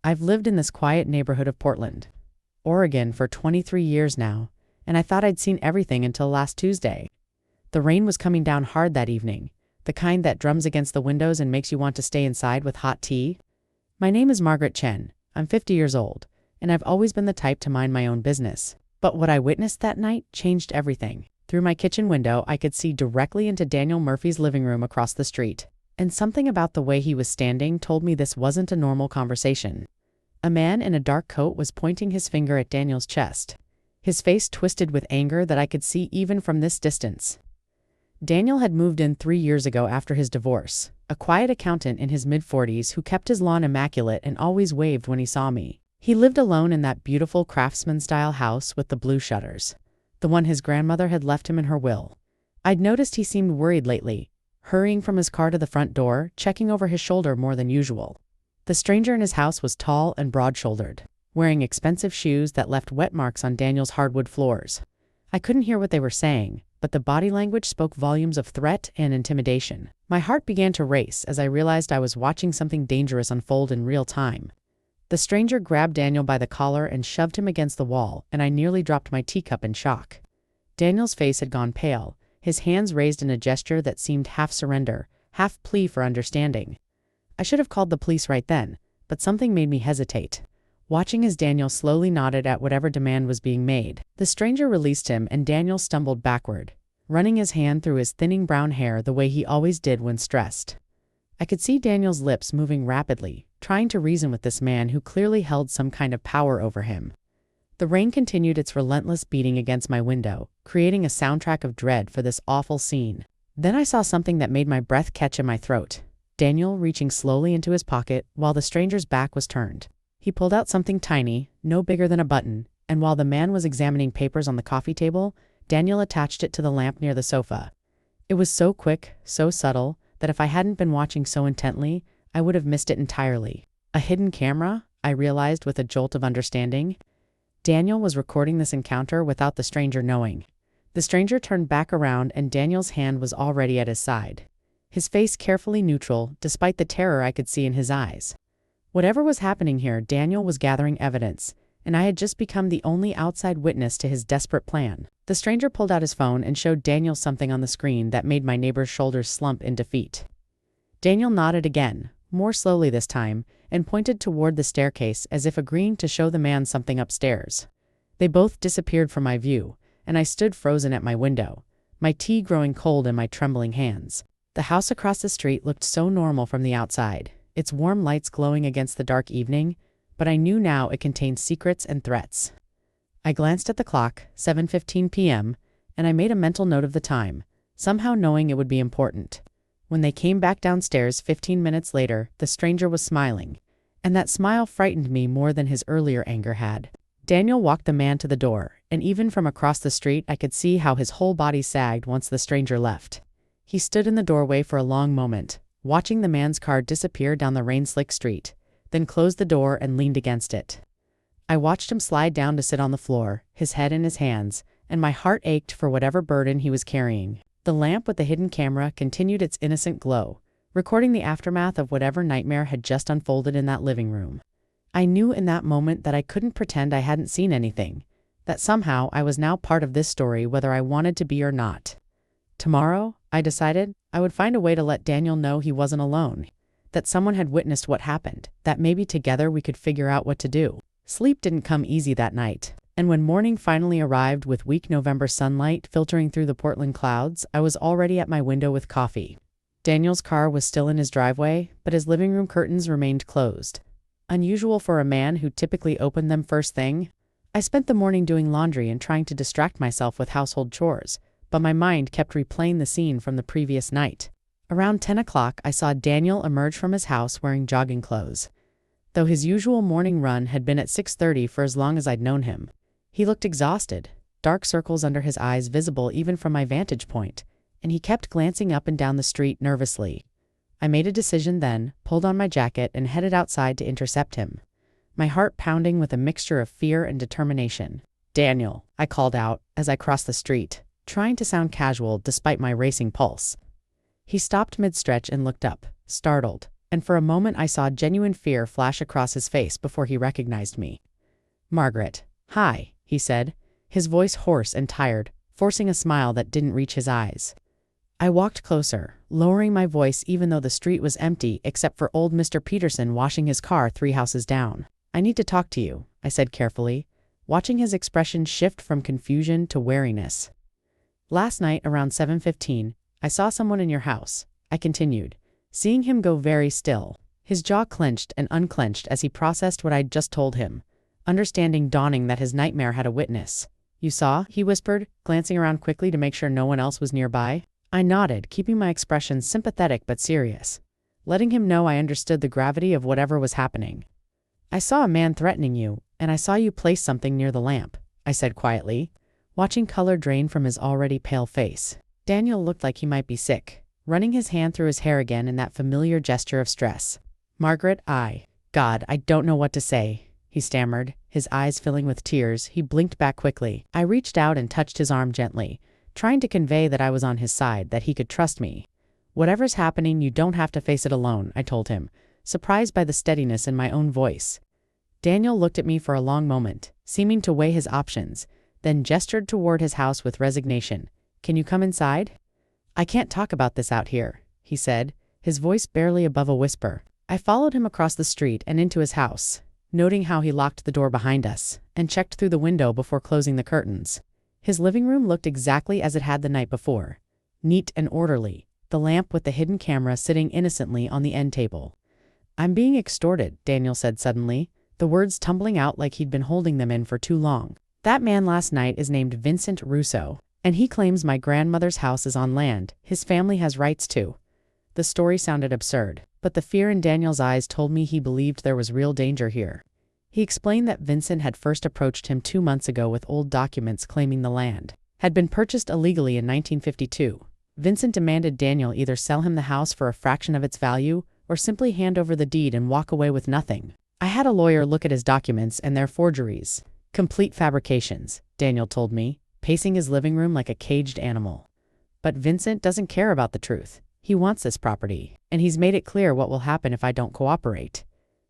I've lived in this quiet neighborhood of Portland, Oregon for 23 years now, and I thought I'd seen everything until last Tuesday. The rain was coming down hard that evening, the kind that drums against the windows and makes you want to stay inside with hot tea. My name is Margaret Chen. I'm 50 years old, and I've always been the type to mind my own business. But what I witnessed that night changed everything. Through my kitchen window, I could see directly into Daniel Murphy's living room across the street, and something about the way he was standing told me this wasn't a normal conversation. A man in a dark coat was pointing his finger at Daniel's chest, his face twisted with anger that I could see even from this distance. Daniel had moved in 3 years ago after his divorce, a quiet accountant in his mid-40s who kept his lawn immaculate and always waved when he saw me. He lived alone in that beautiful craftsman-style house with the blue shutters, the one his grandmother had left him in her will. I'd noticed he seemed worried lately, hurrying from his car to the front door, checking over his shoulder more than usual. The stranger in his house was tall and broad-shouldered, wearing expensive shoes that left wet marks on Daniel's hardwood floors. I couldn't hear what they were saying, but the body language spoke volumes of threat and intimidation. My heart began to race as I realized I was watching something dangerous unfold in real time. The stranger grabbed Daniel by the collar and shoved him against the wall, and I nearly dropped my teacup in shock. Daniel's face had gone pale, his hands raised in a gesture that seemed half surrender, half plea for understanding. I should have called the police right then, but something made me hesitate. Watching as Daniel slowly nodded at whatever demand was being made, the stranger released him and Daniel stumbled backward, running his hand through his thinning brown hair the way he always did when stressed. I could see Daniel's lips moving rapidly, trying to reason with this man who clearly held some kind of power over him. The rain continued its relentless beating against my window, creating a soundtrack of dread for this awful scene. Then I saw something that made my breath catch in my throat. Daniel reaching slowly into his pocket while the stranger's back was turned. He pulled out something tiny, no bigger than a button, and while the man was examining papers on the coffee table, Daniel attached it to the lamp near the sofa. It was so quick, so subtle, that if I hadn't been watching so intently, I would have missed it entirely. A hidden camera, I realized with a jolt of understanding. Daniel was recording this encounter without the stranger knowing. The stranger turned back around and Daniel's hand was already at his side, his face carefully neutral despite the terror I could see in his eyes. Whatever was happening here, Daniel was gathering evidence, and I had just become the only outside witness to his desperate plan. The stranger pulled out his phone and showed Daniel something on the screen that made my neighbor's shoulders slump in defeat. Daniel nodded again, more slowly this time, and pointed toward the staircase as if agreeing to show the man something upstairs. They both disappeared from my view, and I stood frozen at my window, my tea growing cold in my trembling hands. The house across the street looked so normal from the outside, its warm lights glowing against the dark evening, but I knew now it contained secrets and threats. I glanced at the clock, 7:15 p.m., and I made a mental note of the time, somehow knowing it would be important. When they came back downstairs 15 minutes later, the stranger was smiling, and that smile frightened me more than his earlier anger had. Daniel walked the man to the door, and even from across the street I could see how his whole body sagged once the stranger left. He stood in the doorway for a long moment, watching the man's car disappear down the rain-slick street, then closed the door and leaned against it. I watched him slide down to sit on the floor, his head in his hands, and my heart ached for whatever burden he was carrying. The lamp with the hidden camera continued its innocent glow, recording the aftermath of whatever nightmare had just unfolded in that living room. I knew in that moment that I couldn't pretend I hadn't seen anything, that somehow I was now part of this story whether I wanted to be or not. Tomorrow, I decided, I would find a way to let Daniel know he wasn't alone, that someone had witnessed what happened, that maybe together we could figure out what to do. Sleep didn't come easy that night, and when morning finally arrived with weak November sunlight filtering through the Portland clouds, I was already at my window with coffee. Daniel's car was still in his driveway, but his living room curtains remained closed. Unusual for a man who typically opened them first thing. I spent the morning doing laundry and trying to distract myself with household chores, but my mind kept replaying the scene from the previous night. Around 10 o'clock, I saw Daniel emerge from his house wearing jogging clothes. Though his usual morning run had been at 6:30 for as long as I'd known him, he looked exhausted, dark circles under his eyes visible even from my vantage point, and he kept glancing up and down the street nervously. I made a decision then, pulled on my jacket, and headed outside to intercept him, my heart pounding with a mixture of fear and determination. "Daniel," I called out as I crossed the street, trying to sound casual despite my racing pulse. He stopped mid-stretch and looked up, startled, and for a moment I saw genuine fear flash across his face before he recognized me. "Margaret." "Hi," he said, his voice hoarse and tired, forcing a smile that didn't reach his eyes. I walked closer, lowering my voice even though the street was empty except for old Mr. Peterson washing his car 3 houses down. "I need to talk to you," I said carefully, watching his expression shift from confusion to wariness. "Last night around 7:15, I saw someone in your house," I continued, seeing him go very still. His jaw clenched and unclenched as he processed what I'd just told him, understanding dawning that his nightmare had a witness. "You saw?" he whispered, glancing around quickly to make sure no one else was nearby. I nodded, keeping my expression sympathetic but serious, letting him know I understood the gravity of whatever was happening. "I saw a man threatening you, and I saw you place something near the lamp," I said quietly, watching color drain from his already pale face. Daniel looked like he might be sick, running his hand through his hair again in that familiar gesture of stress. "Margaret, God, I don't know what to say," he stammered, his eyes filling with tears. He blinked back quickly. I reached out and touched his arm gently, trying to convey that I was on his side, that he could trust me. "Whatever's happening, you don't have to face it alone," I told him, surprised by the steadiness in my own voice. Daniel looked at me for a long moment, seeming to weigh his options, then gestured toward his house with resignation. "Can you come inside?" "I can't talk about this out here," he said, his voice barely above a whisper. I followed him across the street and into his house, noting how he locked the door behind us, and checked through the window before closing the curtains. His living room looked exactly as it had the night before, neat and orderly, the lamp with the hidden camera sitting innocently on the end table. "I'm being extorted," Daniel said suddenly, the words tumbling out like he'd been holding them in for too long. "That man last night is named Vincent Russo, and he claims my grandmother's house is on land his family has rights to." The story sounded absurd, but the fear in Daniel's eyes told me he believed there was real danger here. He explained that Vincent had first approached him 2 months ago with old documents claiming the land had been purchased illegally in 1952. Vincent demanded Daniel either sell him the house for a fraction of its value or simply hand over the deed and walk away with nothing. I had a lawyer look at his documents and their forgeries. "Complete fabrications," Daniel told me, pacing his living room like a caged animal. "But Vincent doesn't care about the truth. He wants this property, and he's made it clear what will happen if I don't cooperate."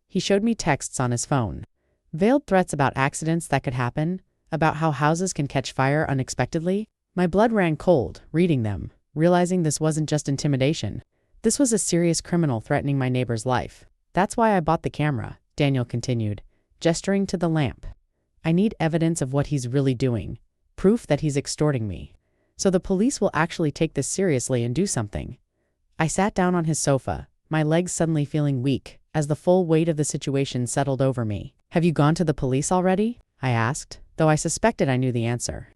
He showed me texts on his phone. Veiled threats about accidents that could happen, about how houses can catch fire unexpectedly. My blood ran cold, reading them, realizing this wasn't just intimidation. This was a serious criminal threatening my neighbor's life. "That's why I bought the camera," Daniel continued, gesturing to the lamp. "I need evidence of what he's really doing, proof that he's extorting me, so the police will actually take this seriously and do something." I sat down on his sofa, my legs suddenly feeling weak, as the full weight of the situation settled over me. "Have you gone to the police already?" I asked, though I suspected I knew the answer.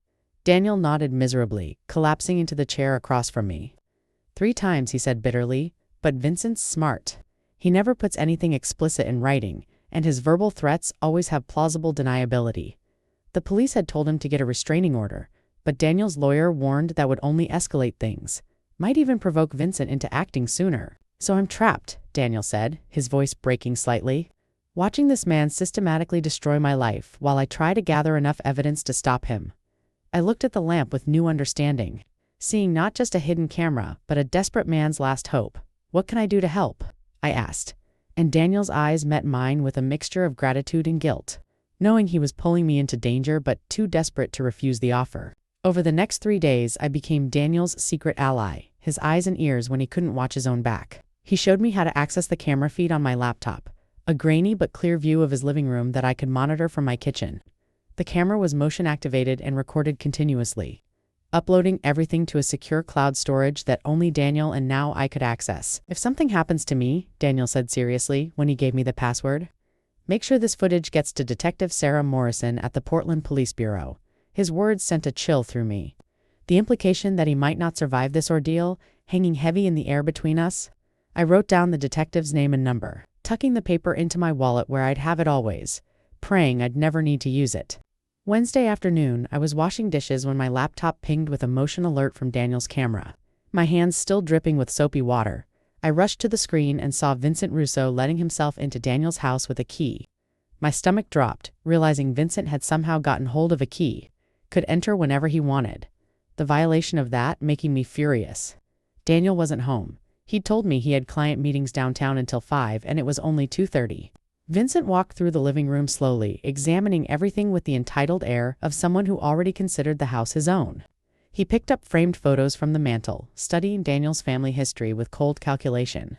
Daniel nodded miserably, collapsing into the chair across from me. 3 times, he said bitterly, "but Vincent's smart. He never puts anything explicit in writing, and his verbal threats always have plausible deniability." The police had told him to get a restraining order, but Daniel's lawyer warned that would only escalate things, might even provoke Vincent into acting sooner. "So I'm trapped," Daniel said, his voice breaking slightly, "watching this man systematically destroy my life while I try to gather enough evidence to stop him." I looked at the lamp with new understanding, seeing not just a hidden camera, but a desperate man's last hope. "What can I do to help?" I asked, and Daniel's eyes met mine with a mixture of gratitude and guilt, knowing he was pulling me into danger but too desperate to refuse the offer. Over the next 3 days, I became Daniel's secret ally, his eyes and ears when he couldn't watch his own back. He showed me how to access the camera feed on my laptop, a grainy but clear view of his living room that I could monitor from my kitchen. The camera was motion activated and recorded continuously, uploading everything to a secure cloud storage that only Daniel and now I could access. "If something happens to me," Daniel said seriously when he gave me the password, "make sure this footage gets to Detective Sarah Morrison at the Portland Police Bureau." His words sent a chill through me. The implication that he might not survive this ordeal, hanging heavy in the air between us. I wrote down the detective's name and number, tucking the paper into my wallet where I'd have it always, praying I'd never need to use it. Wednesday afternoon, I was washing dishes when my laptop pinged with a motion alert from Daniel's camera. My hands still dripping with soapy water, I rushed to the screen and saw Vincent Russo letting himself into Daniel's house with a key. My stomach dropped, realizing Vincent had somehow gotten hold of a key, could enter whenever he wanted. The violation of that making me furious. Daniel wasn't home. He'd told me he had client meetings downtown until 5 and it was only 2:30. Vincent walked through the living room slowly, examining everything with the entitled air of someone who already considered the house his own. He picked up framed photos from the mantel, studying Daniel's family history with cold calculation.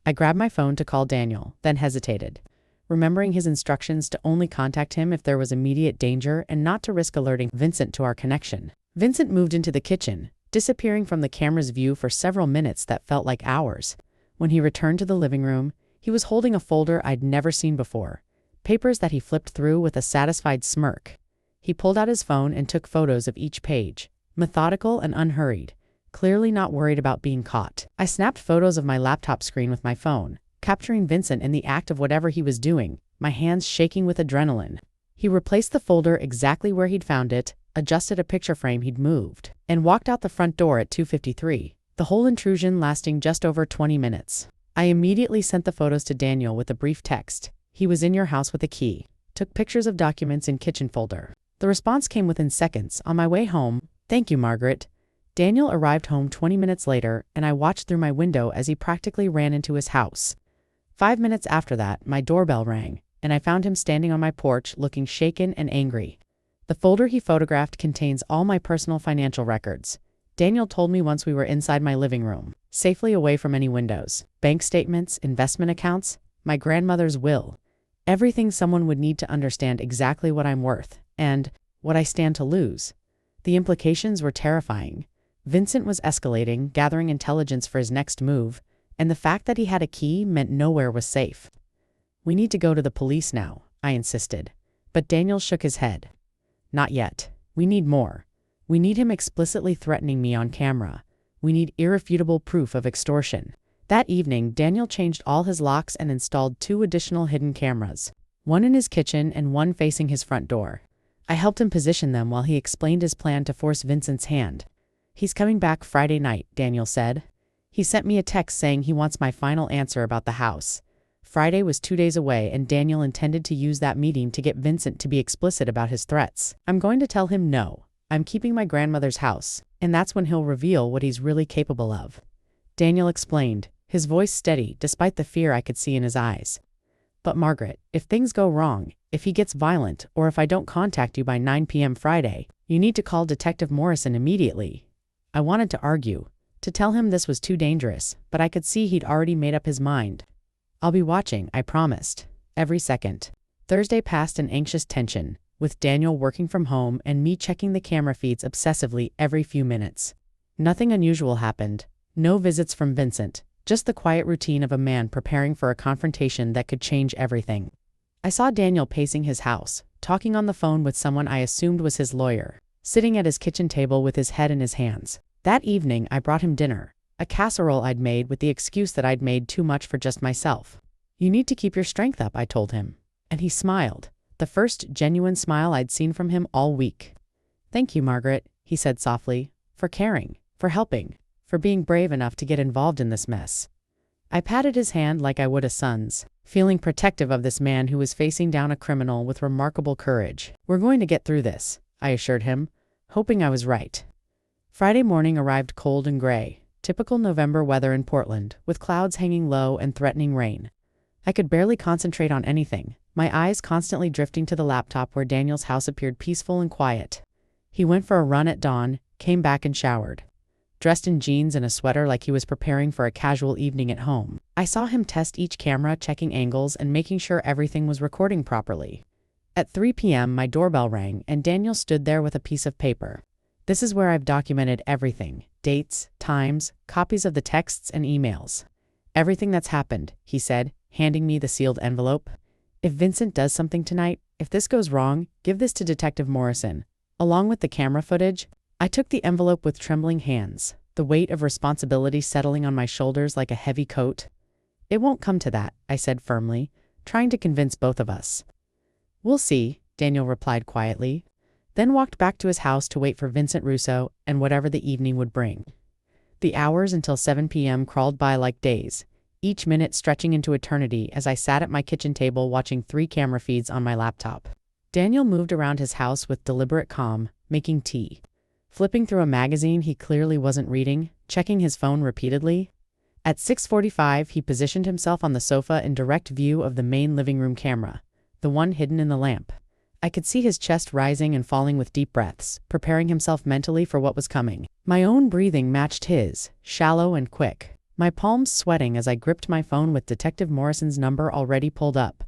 I grabbed my phone to call Daniel, then hesitated, remembering his instructions to only contact him if there was immediate danger and not to risk alerting Vincent to our connection. Vincent moved into the kitchen, disappearing from the camera's view for several minutes that felt like hours. When he returned to the living room, he was holding a folder I'd never seen before, papers that he flipped through with a satisfied smirk. He pulled out his phone and took photos of each page, methodical and unhurried, clearly not worried about being caught. I snapped photos of my laptop screen with my phone, capturing Vincent in the act of whatever he was doing, my hands shaking with adrenaline. He replaced the folder exactly where he'd found it, adjusted a picture frame he'd moved, and walked out the front door at 2:53, the whole intrusion lasting just over 20 minutes. I immediately sent the photos to Daniel with a brief text. He was in your house with a key. Took pictures of documents in kitchen folder. The response came within seconds. On my way home, thank you, Margaret. Daniel arrived home 20 minutes later, and I watched through my window as he practically ran into his house. 5 minutes after that, my doorbell rang, and I found him standing on my porch looking shaken and angry. The folder he photographed contains all my personal financial records. Daniel told me once we were inside my living room, safely away from any windows. Bank statements, investment accounts, my grandmother's will. Everything someone would need to understand exactly what I'm worth, and what I stand to lose. The implications were terrifying. Vincent was escalating, gathering intelligence for his next move, and the fact that he had a key meant nowhere was safe. We need to go to the police now, I insisted. But Daniel shook his head. Not yet. We need more. We need him explicitly threatening me on camera. We need irrefutable proof of extortion. That evening, Daniel changed all his locks and installed 2 additional hidden cameras, one in his kitchen and one facing his front door. I helped him position them while he explained his plan to force Vincent's hand. He's coming back Friday night, Daniel said. He sent me a text saying he wants my final answer about the house. Friday was 2 days away, and Daniel intended to use that meeting to get Vincent to be explicit about his threats. I'm going to tell him no. I'm keeping my grandmother's house, and that's when he'll reveal what he's really capable of. Daniel explained, his voice steady despite the fear I could see in his eyes. But Margaret, if things go wrong, if he gets violent, or if I don't contact you by 9 p.m. Friday, you need to call Detective Morrison immediately. I wanted to argue, to tell him this was too dangerous, but I could see he'd already made up his mind. I'll be watching, I promised. Every second. Thursday passed in anxious tension, with Daniel working from home and me checking the camera feeds obsessively every few minutes. Nothing unusual happened. No visits from Vincent, just the quiet routine of a man preparing for a confrontation that could change everything. I saw Daniel pacing his house, talking on the phone with someone I assumed was his lawyer, sitting at his kitchen table with his head in his hands. That evening, I brought him dinner, a casserole I'd made with the excuse that I'd made too much for just myself. You need to keep your strength up, I told him. And he smiled, the first genuine smile I'd seen from him all week. Thank you, Margaret, he said softly, for caring, for helping, for being brave enough to get involved in this mess. I patted his hand like I would a son's, feeling protective of this man who was facing down a criminal with remarkable courage. We're going to get through this, I assured him, hoping I was right. Friday morning arrived cold and gray, typical November weather in Portland, with clouds hanging low and threatening rain. I could barely concentrate on anything, my eyes constantly drifting to the laptop where Daniel's house appeared peaceful and quiet. He went for a run at dawn, came back and showered. Dressed in jeans and a sweater like he was preparing for a casual evening at home. I saw him test each camera, checking angles and making sure everything was recording properly. At 3 p.m., my doorbell rang and Daniel stood there with a piece of paper. This is where I've documented everything, dates, times, copies of the texts and emails. Everything that's happened, he said, handing me the sealed envelope. If Vincent does something tonight, if this goes wrong, give this to Detective Morrison. Along with the camera footage, I took the envelope with trembling hands, the weight of responsibility settling on my shoulders like a heavy coat. It won't come to that, I said firmly, trying to convince both of us. We'll see, Daniel replied quietly, then walked back to his house to wait for Vincent Russo and whatever the evening would bring. The hours until 7 p.m. crawled by like days, each minute stretching into eternity as I sat at my kitchen table watching 3 camera feeds on my laptop. Daniel moved around his house with deliberate calm, making tea. Flipping through a magazine he clearly wasn't reading, checking his phone repeatedly. At 6:45, he positioned himself on the sofa in direct view of the main living room camera, the one hidden in the lamp. I could see his chest rising and falling with deep breaths, preparing himself mentally for what was coming. My own breathing matched his, shallow and quick, my palms sweating as I gripped my phone with Detective Morrison's number already pulled up.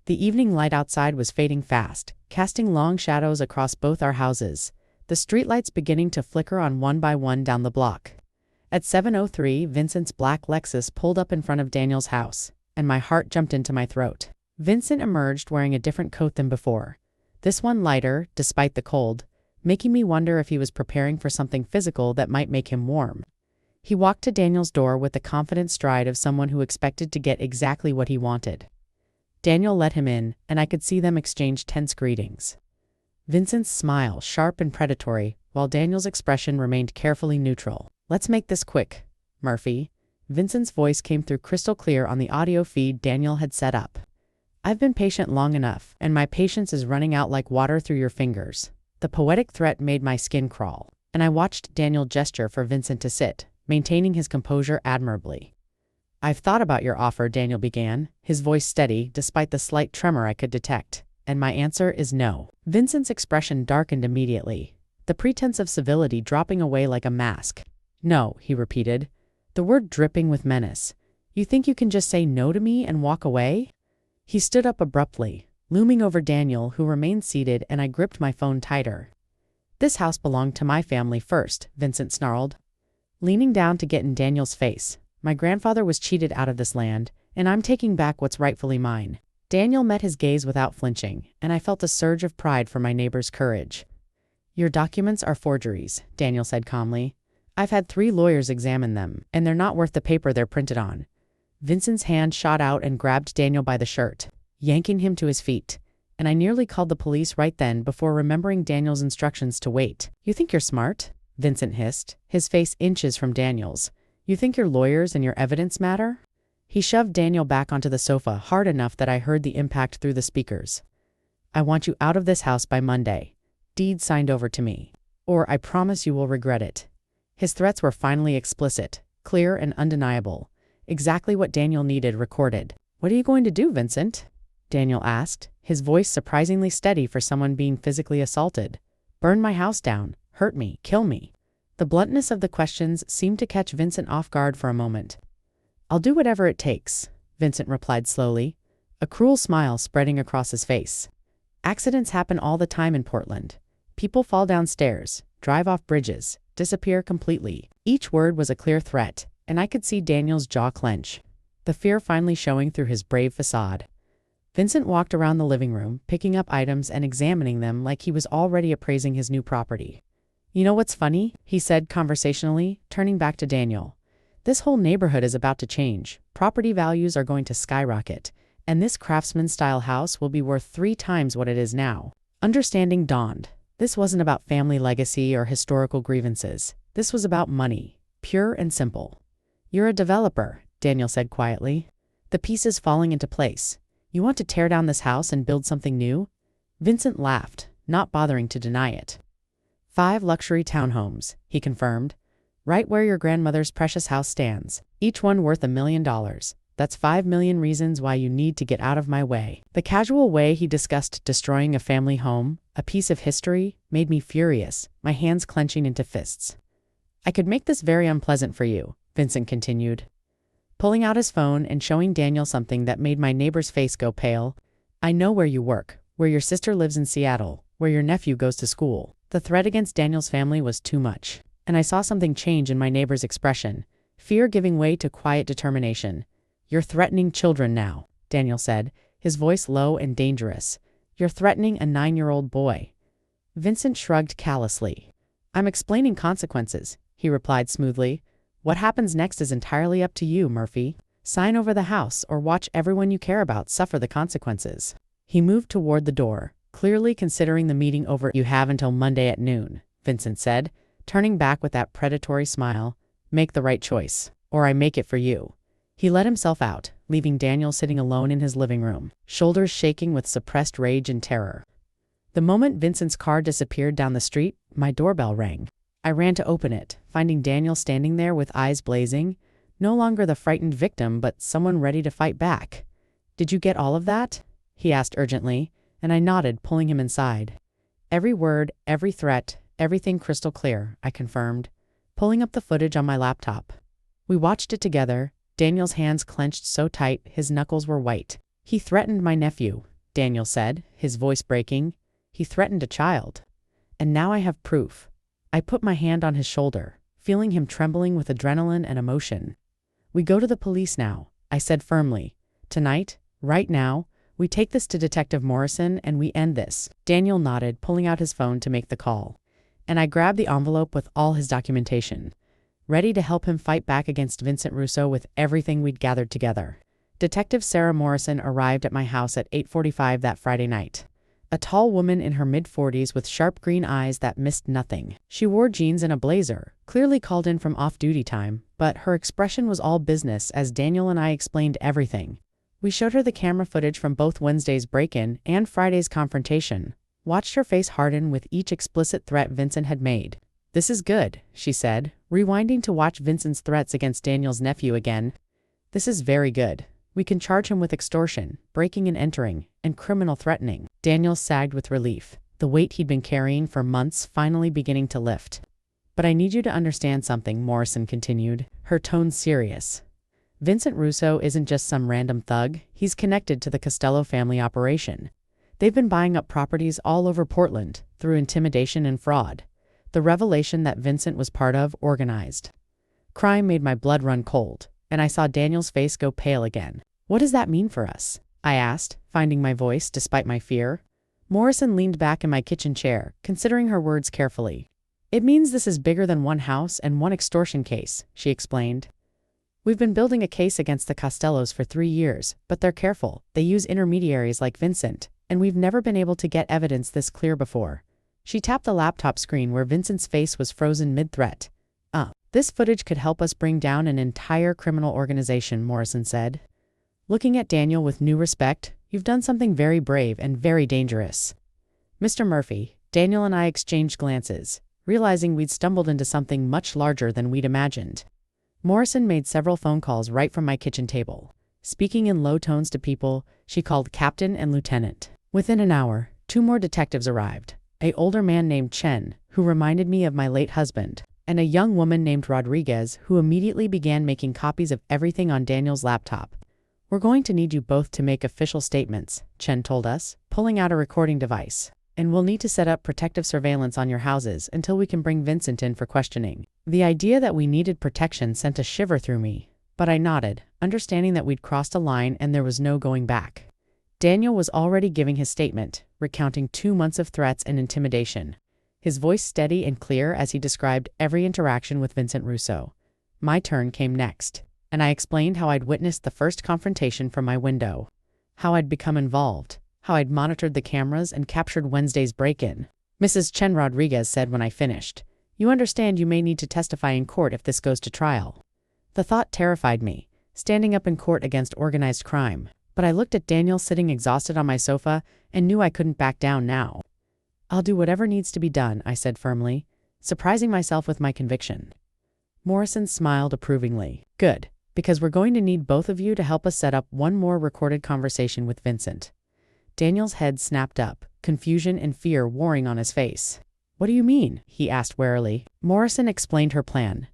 The evening light outside was fading fast, casting long shadows across both our houses, the streetlights beginning to flicker on one by one down the block. At 7:03, Vincent's black Lexus pulled up in front of Daniel's house, and my heart jumped into my throat. Vincent emerged wearing a different coat than before, this one lighter, despite the cold, making me wonder if he was preparing for something physical that might make him warm. He walked to Daniel's door with the confident stride of someone who expected to get exactly what he wanted. Daniel let him in, and I could see them exchange tense greetings. Vincent's smile sharp and predatory, while Daniel's expression remained carefully neutral. "Let's make this quick, Murphy." Vincent's voice came through crystal clear on the audio feed Daniel had set up. "I've been patient long enough, and my patience is running out like water through your fingers." The poetic threat made my skin crawl, and I watched Daniel gesture for Vincent to sit, maintaining his composure admirably. "I've thought about your offer," Daniel began, his voice steady despite the slight tremor I could detect, "and my answer is no." Vincent's expression darkened immediately, the pretense of civility dropping away like a mask. "No," he repeated, the word dripping with menace. "You think you can just say no to me and walk away?" He stood up abruptly, looming over Daniel, who remained seated, and I gripped my phone tighter. "This house belonged to my family first," Vincent snarled, leaning down to get in Daniel's face. "My grandfather was cheated out of this land, and I'm taking back what's rightfully mine." Daniel met his gaze without flinching, and I felt a surge of pride for my neighbor's courage. "Your documents are forgeries," Daniel said calmly. "I've had 3 lawyers examine them, and they're not worth the paper they're printed on." Vincent's hand shot out and grabbed Daniel by the shirt, yanking him to his feet, and I nearly called the police right then before remembering Daniel's instructions to wait. "You think you're smart?" Vincent hissed, his face inches from Daniel's. "You think your lawyers and your evidence matter?" He shoved Daniel back onto the sofa hard enough that I heard the impact through the speakers. "I want you out of this house by Monday. Deed signed over to me. Or I promise you will regret it." His threats were finally explicit, clear and undeniable. Exactly what Daniel needed recorded. "What are you going to do, Vincent?" Daniel asked, his voice surprisingly steady for someone being physically assaulted. "Burn my house down, hurt me, kill me." The bluntness of the questions seemed to catch Vincent off guard for a moment. "I'll do whatever it takes," Vincent replied slowly, a cruel smile spreading across his face. "Accidents happen all the time in Portland. People fall down stairs, drive off bridges, disappear completely." Each word was a clear threat, and I could see Daniel's jaw clench, the fear finally showing through his brave facade. Vincent walked around the living room, picking up items and examining them like he was already appraising his new property. "You know what's funny?" he said conversationally, turning back to Daniel. "This whole neighborhood is about to change. Property values are going to skyrocket, and this craftsman-style house will be worth 3 times what it is now." Understanding dawned. This wasn't about family legacy or historical grievances. This was about money, pure and simple. "You're a developer," Daniel said quietly. "The pieces falling into place. You want to tear down this house and build something new?" Vincent laughed, not bothering to deny it. 5 luxury townhomes, he confirmed, right where your grandmother's precious house stands, each one worth $1 million. That's 5 million reasons why you need to get out of my way. The casual way he discussed destroying a family home, a piece of history, made me furious, my hands clenching into fists. "I could make this very unpleasant for you," Vincent continued, pulling out his phone and showing Daniel something that made my neighbor's face go pale. "I know where you work, where your sister lives in Seattle, where your nephew goes to school." The threat against Daniel's family was too much, and I saw something change in my neighbor's expression, fear giving way to quiet determination. "You're threatening children now," Daniel said, his voice low and dangerous. "You're threatening a 9-year-old boy." Vincent shrugged callously. "I'm explaining consequences," he replied smoothly. "What happens next is entirely up to you, Murphy. Sign over the house or watch everyone you care about suffer the consequences." He moved toward the door, clearly considering the meeting over. "You have until Monday at noon," Vincent said, turning back with that predatory smile. "Make the right choice, or I make it for you." He let himself out, leaving Daniel sitting alone in his living room, shoulders shaking with suppressed rage and terror. The moment Vincent's car disappeared down the street, my doorbell rang. I ran to open it, finding Daniel standing there with eyes blazing. No longer the frightened victim, but someone ready to fight back. "Did you get all of that?" he asked urgently, and I nodded, pulling him inside. "Every word, every threat, everything crystal clear," I confirmed, pulling up the footage on my laptop. We watched it together, Daniel's hands clenched so tight his knuckles were white. "He threatened my nephew," Daniel said, his voice breaking. "He threatened a child. And now I have proof." I put my hand on his shoulder, feeling him trembling with adrenaline and emotion. "We go to the police now," I said firmly. "Tonight, right now, we take this to Detective Morrison and we end this." Daniel nodded, pulling out his phone to make the call. And I grabbed the envelope with all his documentation, ready to help him fight back against Vincent Russo with everything we'd gathered together. Detective Sarah Morrison arrived at my house at 8:45 that Friday night. A tall woman in her mid-40s with sharp green eyes that missed nothing. She wore jeans and a blazer, clearly called in from off-duty time, but her expression was all business as Daniel and I explained everything. We showed her the camera footage from both Wednesday's break-in and Friday's confrontation, watched her face harden with each explicit threat Vincent had made. "This is good," she said, rewinding to watch Vincent's threats against Daniel's nephew again. "This is very good. We can charge him with extortion, breaking and entering, and criminal threatening." Daniel sagged with relief, the weight he'd been carrying for months finally beginning to lift. "But I need you to understand something," Morrison continued, her tone serious. "Vincent Russo isn't just some random thug, he's connected to the Costello family operation. They've been buying up properties all over Portland, through intimidation and fraud. The revelation that Vincent was part of organized crime made my blood run cold, and I saw Daniel's face go pale again. "What does that mean for us?" I asked, finding my voice despite my fear. Morrison leaned back in my kitchen chair, considering her words carefully. "It means this is bigger than one house and one extortion case," she explained. "We've been building a case against the Costellos for 3 years, but they're careful. They use intermediaries like Vincent, and we've never been able to get evidence this clear before." She tapped the laptop screen where Vincent's face was frozen mid-threat. This footage could help us bring down an entire criminal organization," Morrison said. Looking at Daniel with new respect, "You've done something very brave and very dangerous." "Mr. Murphy," Daniel and I exchanged glances, realizing we'd stumbled into something much larger than we'd imagined. Morrison made several phone calls right from my kitchen table. Speaking in low tones to people, she called captain and lieutenant. Within an hour, 2 more detectives arrived. An older man named Chen, who reminded me of my late husband, and a young woman named Rodriguez, who immediately began making copies of everything on Daniel's laptop. "We're going to need you both to make official statements," Chen told us, pulling out a recording device. "And we'll need to set up protective surveillance on your houses until we can bring Vincent in for questioning." The idea that we needed protection sent a shiver through me, but I nodded, understanding that we'd crossed a line and there was no going back. Daniel was already giving his statement, recounting 2 months of threats and intimidation, his voice steady and clear as he described every interaction with Vincent Russo. My turn came next, and I explained how I'd witnessed the first confrontation from my window, how I'd become involved, how I'd monitored the cameras and captured Wednesday's break-in. Mrs. Chen Rodriguez said when I finished, "You understand you may need to testify in court if this goes to trial." The thought terrified me, standing up in court against organized crime, but I looked at Daniel sitting exhausted on my sofa and knew I couldn't back down now. "I'll do whatever needs to be done," I said firmly, surprising myself with my conviction. Morrison smiled approvingly. "Good, because we're going to need both of you to help us set up one more recorded conversation with Vincent." Daniel's head snapped up, confusion and fear warring on his face. "What do you mean?" he asked warily. Morrison explained her plan.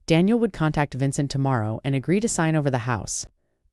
Daniel would contact Vincent tomorrow and agree to sign over the house.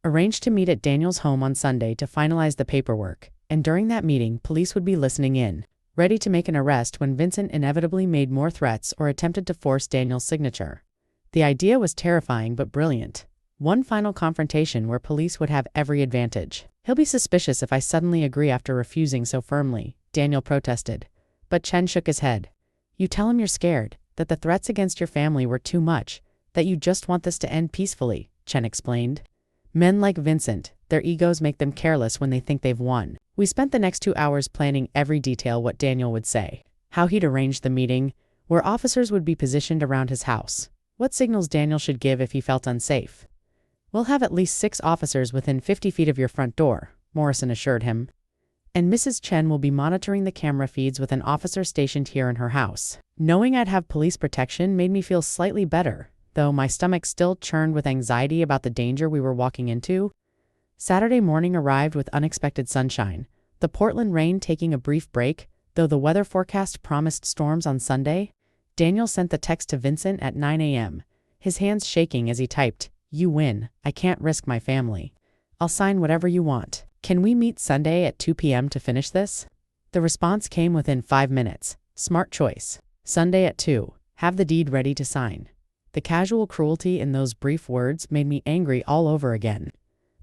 Arrange to meet at Daniel's home on Sunday to finalize the paperwork, and during that meeting, police would be listening in, ready to make an arrest when Vincent inevitably made more threats or attempted to force Daniel's signature. The idea was terrifying but brilliant. One final confrontation where police would have every advantage. "He'll be suspicious if I suddenly agree after refusing so firmly," Daniel protested. But Chen shook his head. "You tell him you're scared, that the threats against your family were too much, that you just want this to end peacefully," Chen explained. "Men like Vincent, their egos make them careless when they think they've won." We spent the next 2 hours planning every detail what Daniel would say, how he'd arrange the meeting, where officers would be positioned around his house, what signals Daniel should give if he felt unsafe. "We'll have at least 6 officers within 50 feet of your front door," Morrison assured him. "And Mrs. Chen will be monitoring the camera feeds with an officer stationed here in her house." Knowing I'd have police protection made me feel slightly better, though my stomach still churned with anxiety about the danger we were walking into. Saturday morning arrived with unexpected sunshine, the Portland rain taking a brief break, though the weather forecast promised storms on Sunday. Daniel sent the text to Vincent at 9 a.m., his hands shaking as he typed, "You win. I can't risk my family. I'll sign whatever you want. Can we meet Sunday at 2 p.m. to finish this?" The response came within 5 minutes. Smart choice. Sunday at 2. Have the deed ready to sign. The casual cruelty in those brief words made me angry all over again.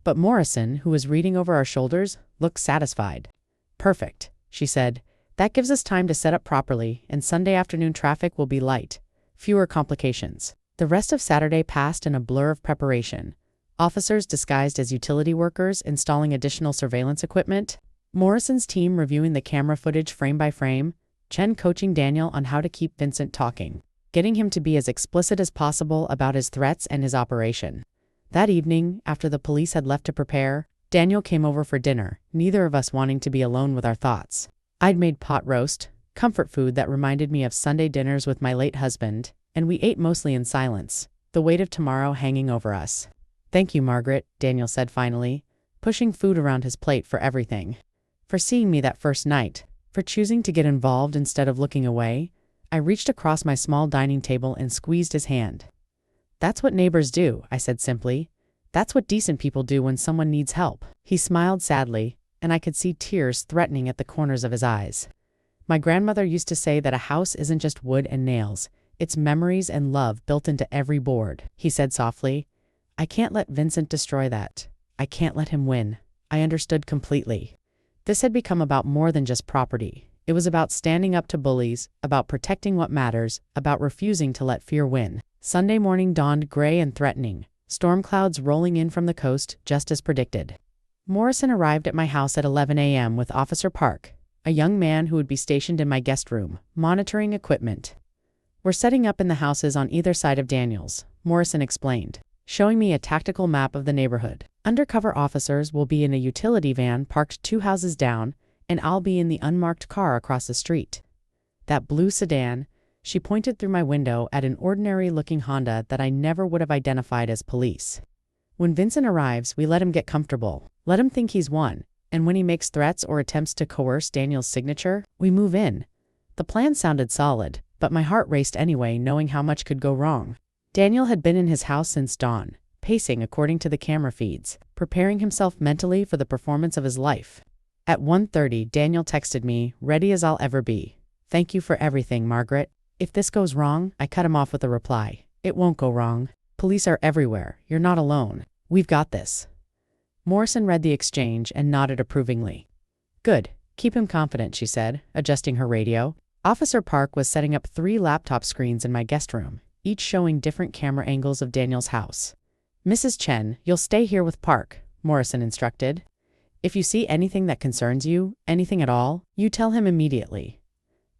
But Morrison, who was reading over our shoulders, looked satisfied. "Perfect," she said. "That gives us time to set up properly, and Sunday afternoon traffic will be light. Fewer complications." The rest of Saturday passed in a blur of preparation. Officers disguised as utility workers installing additional surveillance equipment, Morrison's team reviewing the camera footage frame by frame, Chen coaching Daniel on how to keep Vincent talking, getting him to be as explicit as possible about his threats and his operation. That evening, after the police had left to prepare, Daniel came over for dinner, neither of us wanting to be alone with our thoughts. I'd made pot roast, comfort food that reminded me of Sunday dinners with my late husband, and we ate mostly in silence, the weight of tomorrow hanging over us. "Thank you, Margaret," Daniel said finally, pushing food around his plate for everything. "For seeing me that first night, for choosing to get involved instead of looking away." I reached across my small dining table and squeezed his hand. "That's what neighbors do," I said simply. "That's what decent people do when someone needs help." He smiled sadly, and I could see tears threatening at the corners of his eyes. "My grandmother used to say that a house isn't just wood and nails, it's memories and love built into every board," he said softly. "I can't let Vincent destroy that. I can't let him win." I understood completely. This had become about more than just property. It was about standing up to bullies, about protecting what matters, about refusing to let fear win. Sunday morning dawned gray and threatening, storm clouds rolling in from the coast just as predicted. Morrison arrived at my house at 11 a.m. with Officer Park, a young man who would be stationed in my guest room, monitoring equipment. "We're setting up in the houses on either side of Daniel's," Morrison explained, showing me a tactical map of the neighborhood. "Undercover officers will be in a utility van parked 2 houses down, and I'll be in the unmarked car across the street. That blue sedan," she pointed through my window at an ordinary-looking Honda that I never would have identified as police. "When Vincent arrives, we let him get comfortable, let him think he's won, and when he makes threats or attempts to coerce Daniel's signature, we move in." The plan sounded solid, but my heart raced anyway, knowing how much could go wrong. Daniel had been in his house since dawn, pacing according to the camera feeds, preparing himself mentally for the performance of his life. At 1:30, Daniel texted me, "Ready as I'll ever be. Thank you for everything, Margaret." If this goes wrong, I cut him off with a reply. "It won't go wrong. Police are everywhere. You're not alone. We've got this." Morrison read the exchange and nodded approvingly. "Good. Keep him confident," she said, adjusting her radio. Officer Park was setting up 3 laptop screens in my guest room, each showing different camera angles of Daniel's house. "Mrs. Chen, you'll stay here with Park," Morrison instructed. "If you see anything that concerns you, anything at all, you tell him immediately."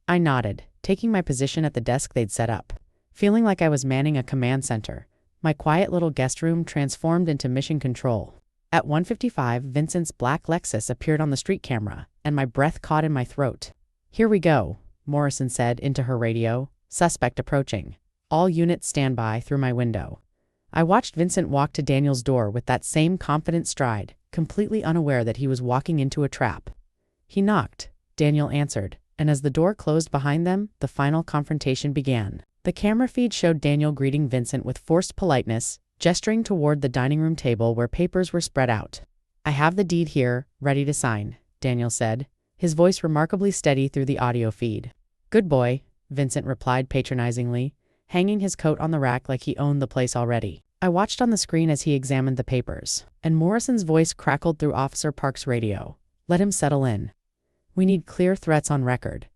I nodded, taking my position at the desk they'd set up. Feeling like I was manning a command center, my quiet little guest room transformed into mission control. At 1:55, Vincent's black Lexus appeared on the street camera, and my breath caught in my throat. "Here we go," Morrison said into her radio. "Suspect approaching. All units stand by," through my window. I watched Vincent walk to Daniel's door with that same confident stride, completely unaware that he was walking into a trap. He knocked. Daniel answered, and as the door closed behind them, the final confrontation began. The camera feed showed Daniel greeting Vincent with forced politeness, gesturing toward the dining room table where papers were spread out. "I have the deed here, ready to sign," Daniel said, his voice remarkably steady through the audio feed. "Good boy," Vincent replied patronizingly, hanging his coat on the rack like he owned the place already. I watched on the screen as he examined the papers, and Morrison's voice crackled through Officer Park's radio. "Let him settle in. We need clear threats on record."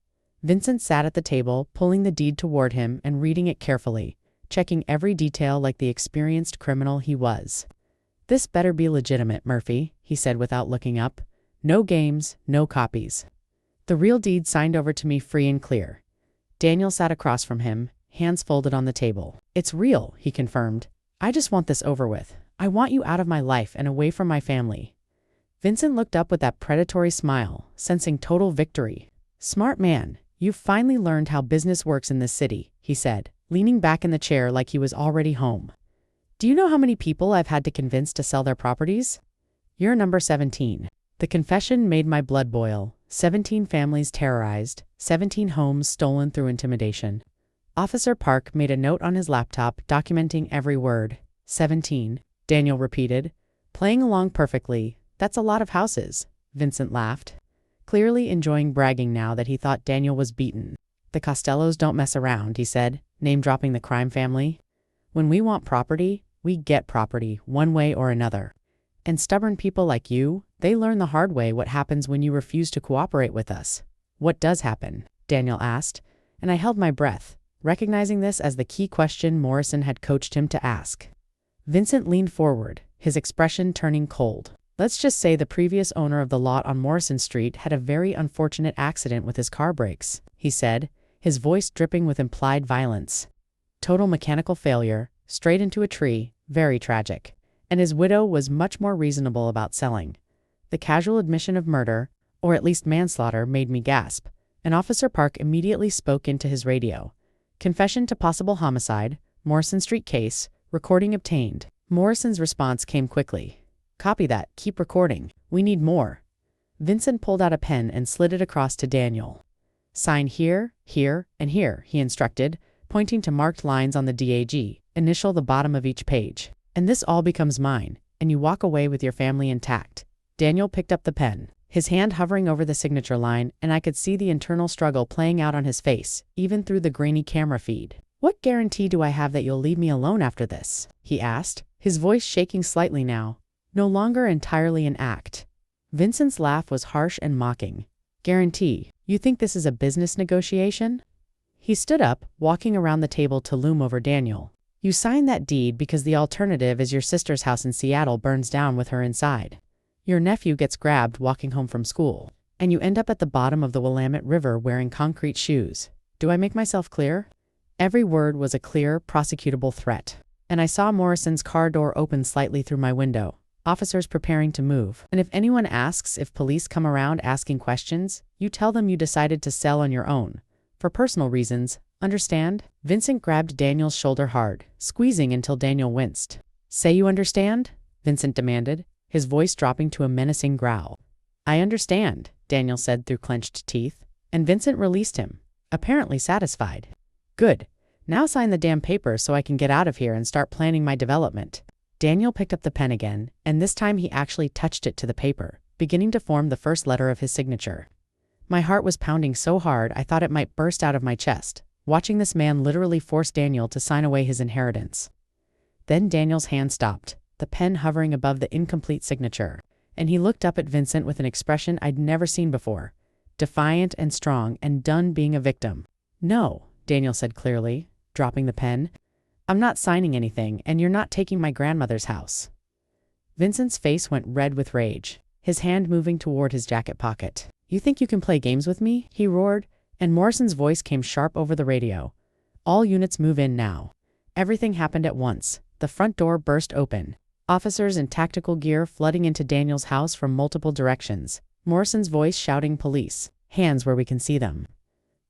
Vincent sat at the table, pulling the deed toward him and reading it carefully, checking every detail like the experienced criminal he was. "This better be legitimate, Murphy," he said without looking up. "No games, no copies. The real deed signed over to me free and clear." Daniel sat across from him, hands folded on the table. "It's real," he confirmed. "I just want this over with. I want you out of my life and away from my family." Vincent looked up with that predatory smile, sensing total victory. "Smart man, you've finally learned how business works in this city," he said, leaning back in the chair like he was already home. Do you know how many people I've had to convince to sell their properties? You're number 17. The confession made my blood boil. 17 families terrorized, 17 homes stolen through intimidation. Officer Park made a note on his laptop documenting every word. 17, Daniel repeated, playing along perfectly. That's a lot of houses, Vincent laughed, clearly enjoying bragging now that he thought Daniel was beaten. The Costellos don't mess around, he said, name-dropping the crime family. When we want property, we get property, one way or another. And stubborn people like you, they learn the hard way what happens when you refuse to cooperate with us. What does happen? Daniel asked, and I held my breath, recognizing this as the key question Morrison had coached him to ask. Vincent leaned forward, his expression turning cold. Let's just say the previous owner of the lot on Morrison Street had a very unfortunate accident with his car brakes, he said, his voice dripping with implied violence. Total mechanical failure, straight into a tree, very tragic. And his widow was much more reasonable about selling. The casual admission of murder, or at least manslaughter, made me gasp, and Officer Park immediately spoke into his radio. Confession to possible homicide, Morrison Street case, recording obtained. Morrison's response came quickly. Copy that, keep recording. We need more. Vincent pulled out a pen and slid it across to Daniel. Sign here, here, and here, he instructed, pointing to marked lines on the DAG, initial the bottom of each page. And this all becomes mine, and you walk away with your family intact. Daniel picked up the pen, his hand hovering over the signature line, and I could see the internal struggle playing out on his face, even through the grainy camera feed. What guarantee do I have that you'll leave me alone after this? He asked, his voice shaking slightly now, no longer entirely an act. Vincent's laugh was harsh and mocking. Guarantee? You think this is a business negotiation? He stood up, walking around the table to loom over Daniel. You signed that deed because the alternative is your sister's house in Seattle burns down with her inside. Your nephew gets grabbed walking home from school, and you end up at the bottom of the Willamette River wearing concrete shoes. Do I make myself clear? Every word was a clear, prosecutable threat. And I saw Morrison's car door open slightly through my window, officers preparing to move. And if anyone asks if police come around asking questions, you tell them you decided to sell on your own. For personal reasons, understand? Vincent grabbed Daniel's shoulder hard, squeezing until Daniel winced. Say you understand? Vincent demanded, his voice dropping to a menacing growl. I understand, Daniel said through clenched teeth, and Vincent released him, apparently satisfied. Good. Now sign the damn paper so I can get out of here and start planning my development. Daniel picked up the pen again, and this time he actually touched it to the paper, beginning to form the first letter of his signature. My heart was pounding so hard I thought it might burst out of my chest, watching this man literally force Daniel to sign away his inheritance. Then Daniel's hand stopped, the pen hovering above the incomplete signature, and he looked up at Vincent with an expression I'd never seen before, defiant and strong and done being a victim. No, Daniel said clearly, dropping the pen. I'm not signing anything, and you're not taking my grandmother's house. Vincent's face went red with rage, his hand moving toward his jacket pocket. You think you can play games with me? He roared, and Morrison's voice came sharp over the radio. All units move in now. Everything happened at once. The front door burst open. Officers in tactical gear flooding into Daniel's house from multiple directions. Morrison's voice shouting police. Hands where we can see them.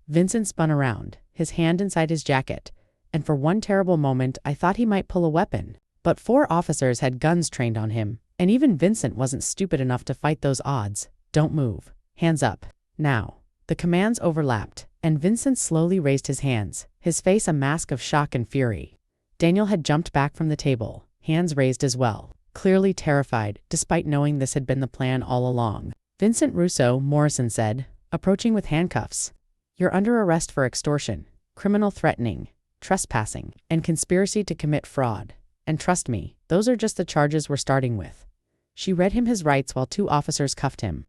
Vincent spun around, his hand inside his jacket, and for one terrible moment I thought he might pull a weapon. But 4 officers had guns trained on him, and even Vincent wasn't stupid enough to fight those odds. Don't move. Hands up. Now. The commands overlapped, and Vincent slowly raised his hands, his face a mask of shock and fury. Daniel had jumped back from the table, hands raised as well, clearly terrified, despite knowing this had been the plan all along. Vincent Russo, Morrison said, approaching with handcuffs. You're under arrest for extortion, criminal threatening, trespassing, and conspiracy to commit fraud. And trust me, those are just the charges we're starting with. She read him his rights while 2 officers cuffed him.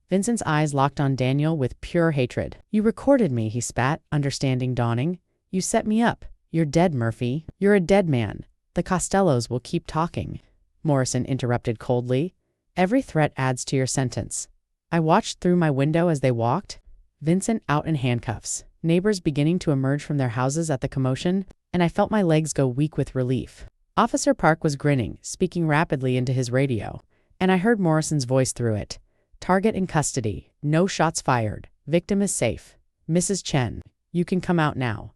Vincent's eyes locked on Daniel with pure hatred. You recorded me, he spat, understanding dawning. You set me up. You're dead, Murphy. You're a dead man. The Costellos will keep talking. Morrison interrupted coldly. Every threat adds to your sentence. I watched through my window as they walked. Vincent out in handcuffs, neighbors beginning to emerge from their houses at the commotion, and I felt my legs go weak with relief. Officer Park was grinning, speaking rapidly into his radio, and I heard Morrison's voice through it. Target in custody. No shots fired. Victim is safe. Mrs. Chen, you can come out now.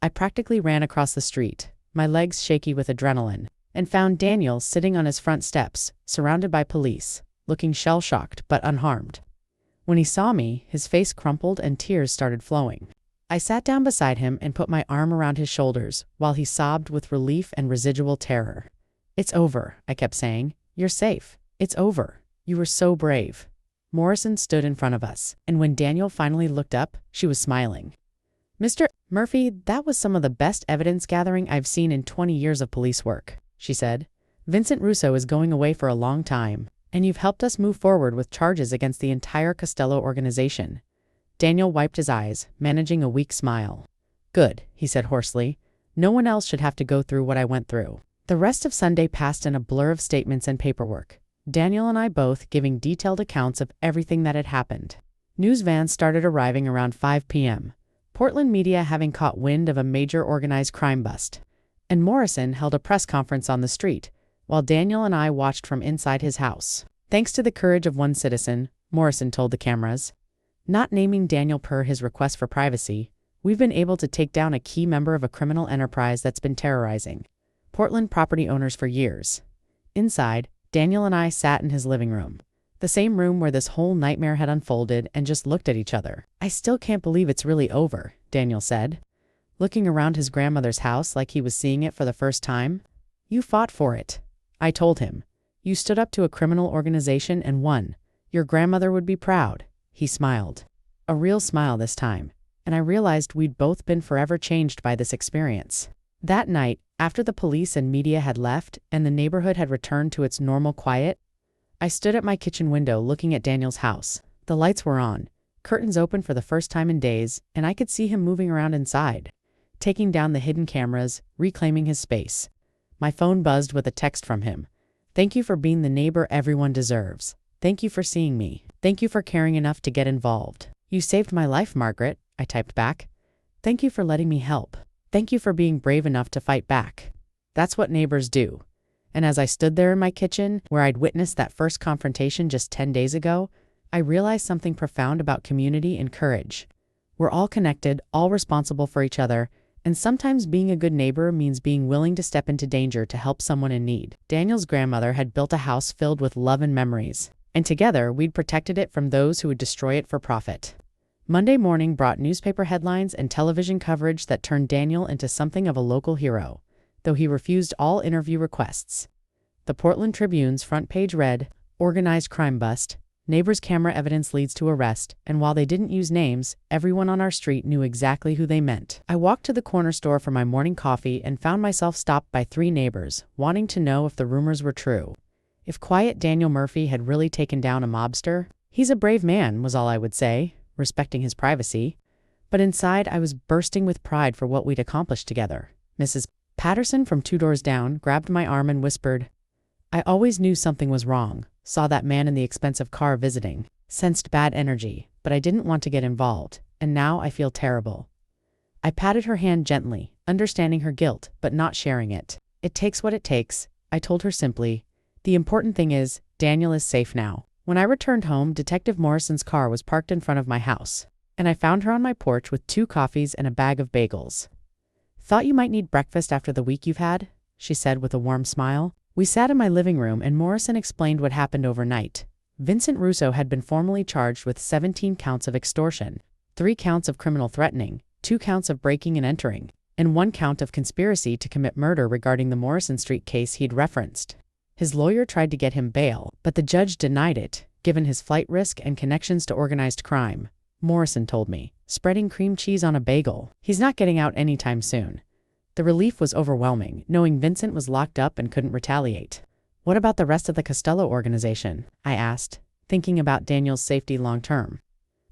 I practically ran across the street, my legs shaky with adrenaline, and found Daniel sitting on his front steps, surrounded by police, looking shell-shocked but unharmed. When he saw me, his face crumpled and tears started flowing. I sat down beside him and put my arm around his shoulders while he sobbed with relief and residual terror. "It's over," I kept saying. "You're safe. It's over. You were so brave." Morrison stood in front of us, and when Daniel finally looked up, she was smiling. "Mr. Murphy, that was some of the best evidence gathering I've seen in 20 years of police work," she said. "Vincent Russo is going away for a long time, and you've helped us move forward with charges against the entire Costello organization." Daniel wiped his eyes, managing a weak smile. "Good," he said hoarsely. "No one else should have to go through what I went through." The rest of Sunday passed in a blur of statements and paperwork, Daniel and I both giving detailed accounts of everything that had happened. News vans started arriving around 5 p.m., Portland media having caught wind of a major organized crime bust, and Morrison held a press conference on the street, while Daniel and I watched from inside his house. "Thanks to the courage of one citizen," Morrison told the cameras, not naming Daniel per his request for privacy, "we've been able to take down a key member of a criminal enterprise that's been terrorizing Portland property owners for years." Inside, Daniel and I sat in his living room, the same room where this whole nightmare had unfolded, and just looked at each other. "I still can't believe it's really over," Daniel said, looking around his grandmother's house like he was seeing it for the first time. "You fought for it," I told him. "You stood up to a criminal organization and won. Your grandmother would be proud." He smiled. A real smile this time, and I realized we'd both been forever changed by this experience. That night, after the police and media had left and the neighborhood had returned to its normal quiet, I stood at my kitchen window looking at Daniel's house. The lights were on, curtains open for the first time in days, and I could see him moving around inside, taking down the hidden cameras, reclaiming his space. My phone buzzed with a text from him. "Thank you for being the neighbor everyone deserves. Thank you for seeing me. Thank you for caring enough to get involved. You saved my life, Margaret," I typed back. "Thank you for letting me help. Thank you for being brave enough to fight back." That's what neighbors do. And as I stood there in my kitchen, where I'd witnessed that first confrontation just 10 days ago, I realized something profound about community and courage. We're all connected, all responsible for each other, and sometimes being a good neighbor means being willing to step into danger to help someone in need. Daniel's grandmother had built a house filled with love and memories, and together we'd protected it from those who would destroy it for profit. Monday morning brought newspaper headlines and television coverage that turned Daniel into something of a local hero, though he refused all interview requests. The Portland Tribune's front page read, "Organized crime bust, neighbors' camera evidence leads to arrest," and while they didn't use names, everyone on our street knew exactly who they meant. I walked to the corner store for my morning coffee and found myself stopped by 3 neighbors, wanting to know if the rumors were true. If quiet Daniel Murphy had really taken down a mobster, he's a brave man, was all I would say, respecting his privacy. But inside, I was bursting with pride for what we'd accomplished together. Mrs. Patterson from 2 doors down grabbed my arm and whispered, "I always knew something was wrong. Saw that man in the expensive car visiting. Sensed bad energy, but I didn't want to get involved, and now I feel terrible." I patted her hand gently, understanding her guilt, but not sharing it. "It takes what it takes," I told her simply. "The important thing is, Daniel is safe now." When I returned home, Detective Morrison's car was parked in front of my house, and I found her on my porch with 2 coffees and a bag of bagels. "Thought you might need breakfast after the week you've had," she said with a warm smile. We sat in my living room and Morrison explained what happened overnight. Vincent Russo had been formally charged with 17 counts of extortion, 3 counts of criminal threatening, 2 counts of breaking and entering, and 1 count of conspiracy to commit murder regarding the Morrison Street case he'd referenced. His lawyer tried to get him bail, but the judge denied it, given his flight risk and connections to organized crime. Morrison told me, spreading cream cheese on a bagel. He's not getting out anytime soon. The relief was overwhelming, knowing Vincent was locked up and couldn't retaliate. "What about the rest of the Costello organization?" I asked, thinking about Daniel's safety long term.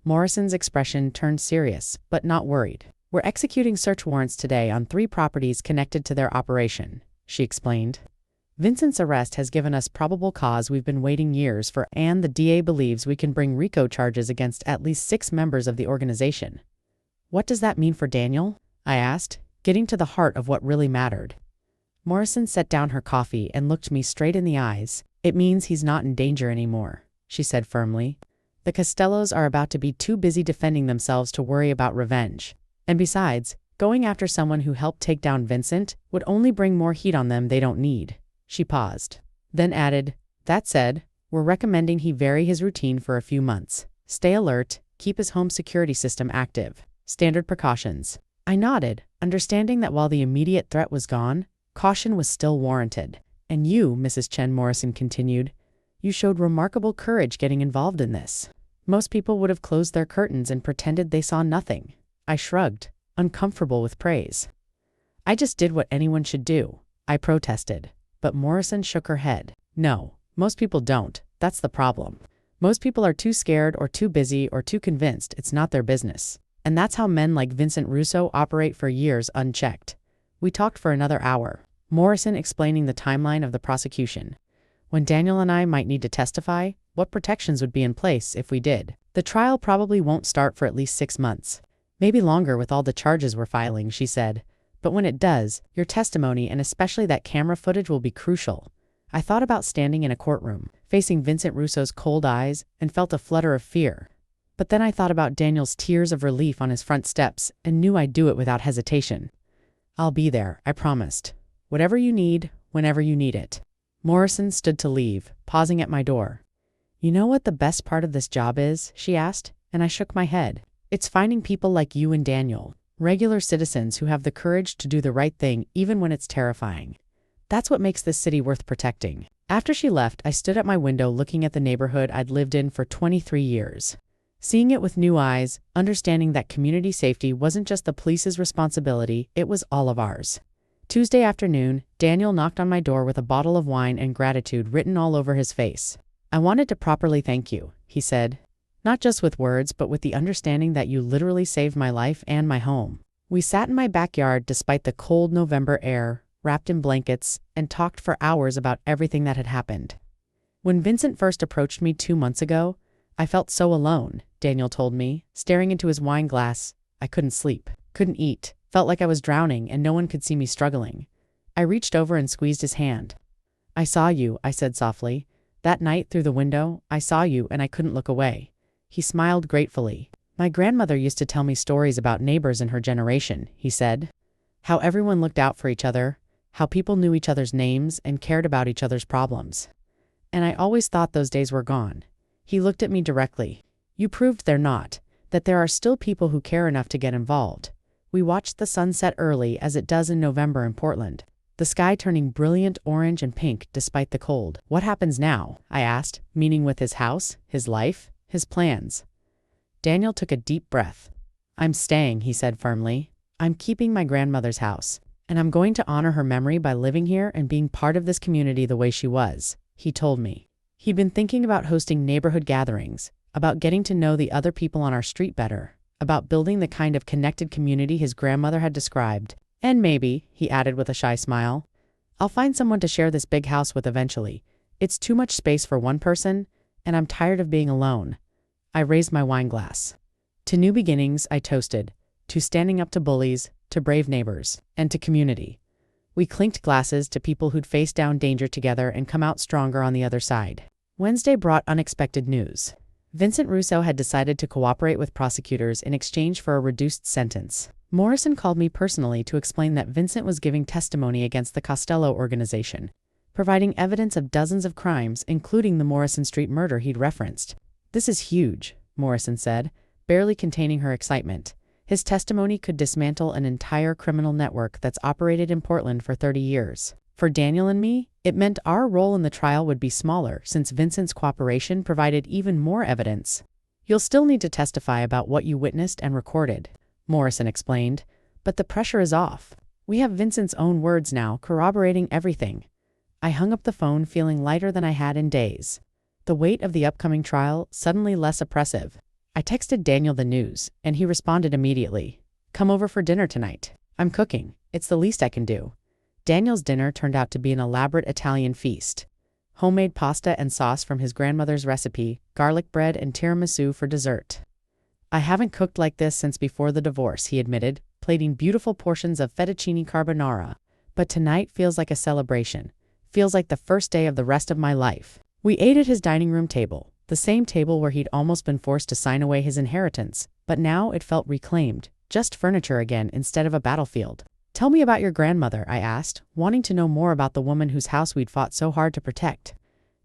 Morrison's expression turned serious, but not worried. "We're executing search warrants today on 3 properties connected to their operation," she explained. "Vincent's arrest has given us probable cause we've been waiting years for, and the DA believes we can bring RICO charges against at least 6 members of the organization." "What does that mean for Daniel?" I asked, getting to the heart of what really mattered. Morrison set down her coffee and looked me straight in the eyes. "It means he's not in danger anymore," she said firmly. "The Costellos are about to be too busy defending themselves to worry about revenge. And besides, Going after someone who helped take down Vincent would only bring more heat on them they don't need. She paused, then added, "That said, we're recommending he vary his routine for a few months. Stay alert, keep his home security system active. Standard precautions." I nodded, understanding that while the immediate threat was gone, caution was still warranted. "And you," Mrs. Chen Morrison continued, "you showed remarkable courage getting involved in this. Most people would have closed their curtains and pretended they saw nothing." I shrugged, uncomfortable with praise. "I just did what anyone should do," I protested, but Morrison shook her head. "No, most people don't. That's the problem. Most people are too scared or too busy or too convinced it's not their business. And that's how men like Vincent Russo operate for years unchecked." We talked for another hour, Morrison explaining the timeline of the prosecution. When Daniel and I might need to testify, what protections would be in place if we did. "The trial probably won't start for at least 6 months. Maybe longer with all the charges we're filing," she said. "But when it does, your testimony and especially that camera footage will be crucial." I thought about standing in a courtroom, facing Vincent Russo's cold eyes, and felt a flutter of fear. But then I thought about Daniel's tears of relief on his front steps and knew I'd do it without hesitation. "I'll be there," I promised. "Whatever you need, whenever you need it." Morrison stood to leave, pausing at my door. "You know what the best part of this job is?" she asked, and I shook my head. "It's finding people like you and Daniel, regular citizens who have the courage to do the right thing even when it's terrifying. That's what makes this city worth protecting." After she left, I stood at my window looking at the neighborhood I'd lived in for 23 years. Seeing it with new eyes, understanding that community safety wasn't just the police's responsibility, it was all of ours. Tuesday afternoon, Daniel knocked on my door with a bottle of wine and gratitude written all over his face. "I wanted to properly thank you," he said. "Not just with words, but with the understanding that you literally saved my life and my home." We sat in my backyard despite the cold November air, wrapped in blankets, and talked for hours about everything that had happened. "When Vincent first approached me 2 months ago, I felt so alone," Daniel told me, staring into his wine glass. "I couldn't sleep, couldn't eat, felt like I was drowning and no one could see me struggling. I reached over and squeezed his hand. "I saw you," I said softly. "That night through the window, I saw you and I couldn't look away." He smiled gratefully. "My grandmother used to tell me stories about neighbors in her generation," he said. "How everyone looked out for each other, how people knew each other's names and cared about each other's problems. And I always thought those days were gone." He looked at me directly. "You proved they're not, that there are still people who care enough to get involved." We watched the sun set early as it does in November in Portland, the sky turning brilliant orange and pink despite the cold. "What happens now?" I asked, meaning with his house, his life, his plans. Daniel took a deep breath. "I'm staying," he said firmly. "I'm keeping my grandmother's house, and I'm going to honor her memory by living here and being part of this community the way she was," he told me. He'd been thinking about hosting neighborhood gatherings, about getting to know the other people on our street better, about building the kind of connected community his grandmother had described. "And maybe," he added with a shy smile, "I'll find someone to share this big house with eventually. It's too much space for one person, and I'm tired of being alone." I raised my wine glass. To new beginnings, I toasted. To standing up to bullies, to brave neighbors, and to community. We clinked glasses to people who'd faced down danger together and come out stronger on the other side. Wednesday brought unexpected news. Vincent Russo had decided to cooperate with prosecutors in exchange for a reduced sentence. Morrison called me personally to explain that Vincent was giving testimony against the Costello organization, providing evidence of dozens of crimes, including the Morrison Street murder he'd referenced. "This is huge," Morrison said, barely containing her excitement. His testimony could dismantle an entire criminal network that's operated in Portland for 30 years. For Daniel and me, it meant our role in the trial would be smaller since Vincent's cooperation provided even more evidence. "You'll still need to testify about what you witnessed and recorded," Morrison explained, "but the pressure is off. We have Vincent's own words now corroborating everything." I hung up the phone feeling lighter than I had in days. The weight of the upcoming trial suddenly less oppressive. I texted Daniel the news, and he responded immediately. "Come over for dinner tonight. I'm cooking. It's the least I can do." Daniel's dinner turned out to be an elaborate Italian feast. Homemade pasta and sauce from his grandmother's recipe, garlic bread and tiramisu for dessert. "I haven't cooked like this since before the divorce," he admitted, plating beautiful portions of fettuccine carbonara. "But tonight feels like a celebration. Feels like the first day of the rest of my life." We ate at his dining room table, the same table where he'd almost been forced to sign away his inheritance, but now it felt reclaimed, just furniture again instead of a battlefield. Tell me about your grandmother, I asked, wanting to know more about the woman whose house we'd fought so hard to protect.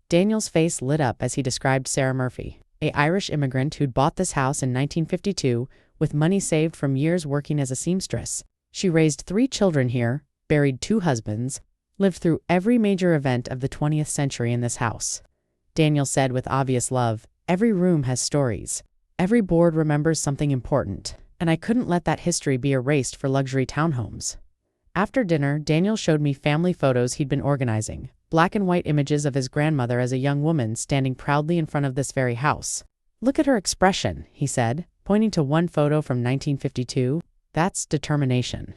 Daniel's face lit up as he described Sarah Murphy, an Irish immigrant who'd bought this house in 1952 with money saved from years working as a seamstress. She raised 3 children here, buried 2 husbands, lived through every major event of the 20th century in this house. Daniel said with obvious love, "Every room has stories. Every board remembers something important, and I couldn't let that history be erased for luxury townhomes." After dinner, Daniel showed me family photos he'd been organizing, black and white images of his grandmother as a young woman standing proudly in front of this very house. "Look at her expression," he said, pointing to one photo from 1952. "That's determination.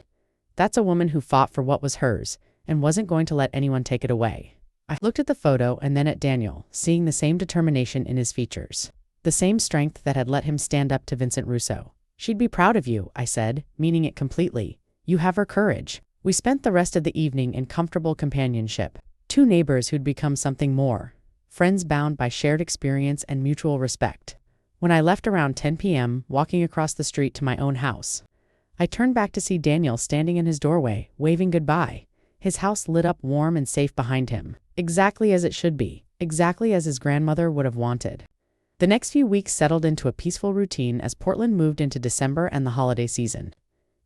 That's a woman who fought for what was hers and wasn't going to let anyone take it away." I looked at the photo and then at Daniel, seeing the same determination in his features, the same strength that had let him stand up to Vincent Russo. "She'd be proud of you," I said, meaning it completely. "You have her courage." We spent the rest of the evening in comfortable companionship, 2 neighbors who'd become something more, friends bound by shared experience and mutual respect. When I left around 10 p.m., walking across the street to my own house, I turned back to see Daniel standing in his doorway, waving goodbye, his house lit up warm and safe behind him, exactly as it should be, exactly as his grandmother would have wanted. The next few weeks settled into a peaceful routine as Portland moved into December and the holiday season.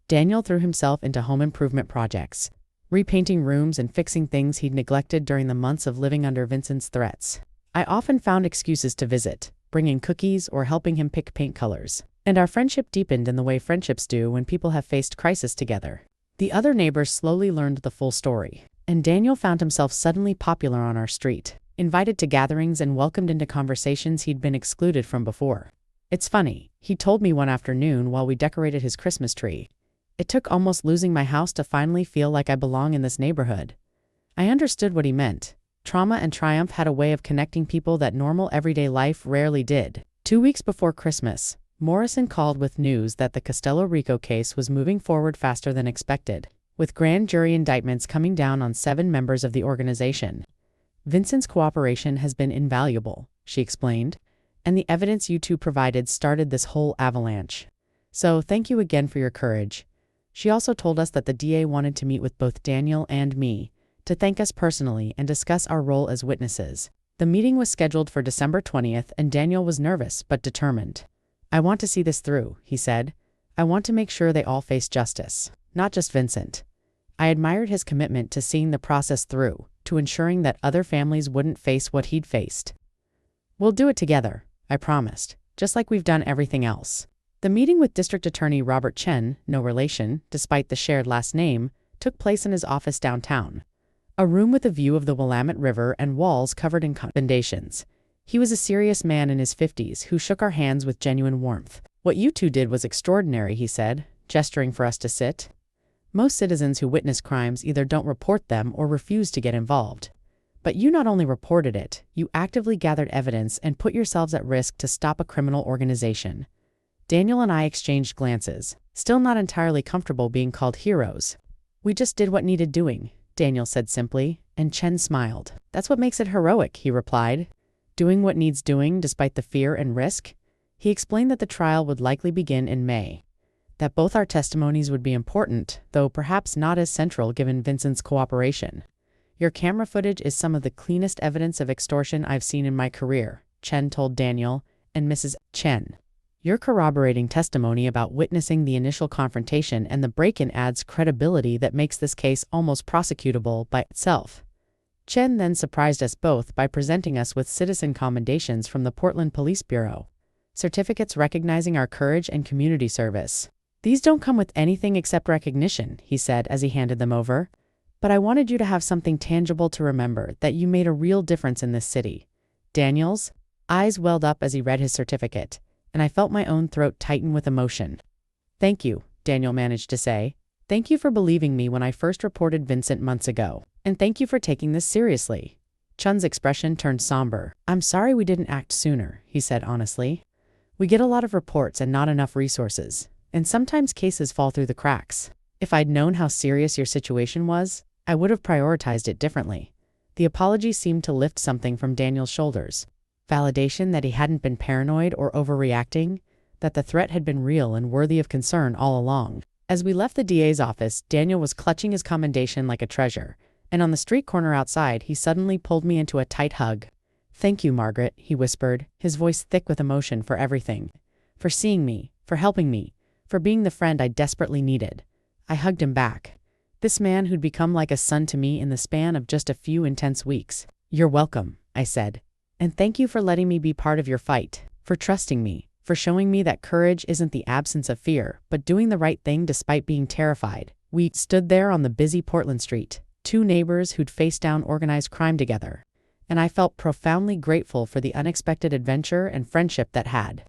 Daniel threw himself into home improvement projects, repainting rooms and fixing things he'd neglected during the months of living under Vincent's threats. I often found excuses to visit, bringing cookies or helping him pick paint colors, and our friendship deepened in the way friendships do when people have faced crisis together. The other neighbors slowly learned the full story, and Daniel found himself suddenly popular on our street, invited to gatherings and welcomed into conversations he'd been excluded from before. "It's funny," he told me one afternoon while we decorated his Christmas tree. "It took almost losing my house to finally feel like I belong in this neighborhood." I understood what he meant. Trauma and triumph had a way of connecting people that normal everyday life rarely did. 2 weeks before Christmas, Morrison called with news that the Costello Rico case was moving forward faster than expected, with grand jury indictments coming down on 7 members of the organization. "Vincent's cooperation has been invaluable," she explained, "and the evidence you 2 provided started this whole avalanche. So thank you again for your courage." She also told us that the DA wanted to meet with both Daniel and me, to thank us personally and discuss our role as witnesses. The meeting was scheduled for December 20th, and Daniel was nervous but determined. "I want to see this through," he said. "I want to make sure they all face justice, not just Vincent." I admired his commitment to seeing the process through, to ensuring that other families wouldn't face what he'd faced. "We'll do it together," I promised, "just like we've done everything else." The meeting with District Attorney Robert Chen, no relation, despite the shared last name, took place in his office downtown, a room with a view of the Willamette River and walls covered in foundations. He was a serious man in his 50s who shook our hands with genuine warmth. "What you 2 did was extraordinary," he said, gesturing for us to sit. "Most citizens who witness crimes either don't report them or refuse to get involved. But you not only reported it, you actively gathered evidence and put yourselves at risk to stop a criminal organization." Daniel and I exchanged glances, still not entirely comfortable being called heroes. "We just did what needed doing," Daniel said simply, and Chen smiled. "That's what makes it heroic," he replied. "Doing what needs doing despite the fear and risk." He explained that the trial would likely begin in May, that both our testimonies would be important, though perhaps not as central given Vincent's cooperation. "Your camera footage is some of the cleanest evidence of extortion I've seen in my career," Chen told Daniel and Mrs. Chen. "Your corroborating testimony about witnessing the initial confrontation and the break-in adds credibility that makes this case almost prosecutable by itself." Chen then surprised us both by presenting us with citizen commendations from the Portland Police Bureau, certificates recognizing our courage and community service. "These don't come with anything except recognition," he said as he handed them over. "But I wanted you to have something tangible to remember, that you made a real difference in this city." Daniel's eyes welled up as he read his certificate, and I felt my own throat tighten with emotion. "Thank you," Daniel managed to say. "Thank you for believing me when I first reported Vincent months ago. And thank you for taking this seriously." Chun's expression turned somber. "I'm sorry we didn't act sooner," he said honestly. "We get a lot of reports and not enough resources, and sometimes cases fall through the cracks. If I'd known how serious your situation was, I would have prioritized it differently." The apology seemed to lift something from Daniel's shoulders. Validation that he hadn't been paranoid or overreacting, that the threat had been real and worthy of concern all along. As we left the DA's office, Daniel was clutching his commendation like a treasure, and on the street corner outside, he suddenly pulled me into a tight hug. "Thank you, Margaret," he whispered, his voice thick with emotion, "for everything. For seeing me, for helping me, for being the friend I desperately needed." I hugged him back. This man who'd become like a son to me in the span of just a few intense weeks. "You're welcome," I said. "And thank you for letting me be part of your fight, for trusting me, for showing me that courage isn't the absence of fear, but doing the right thing despite being terrified." We stood there on the busy Portland street, two neighbors who'd faced down organized crime together, and I felt profoundly grateful for the unexpected adventure and friendship that had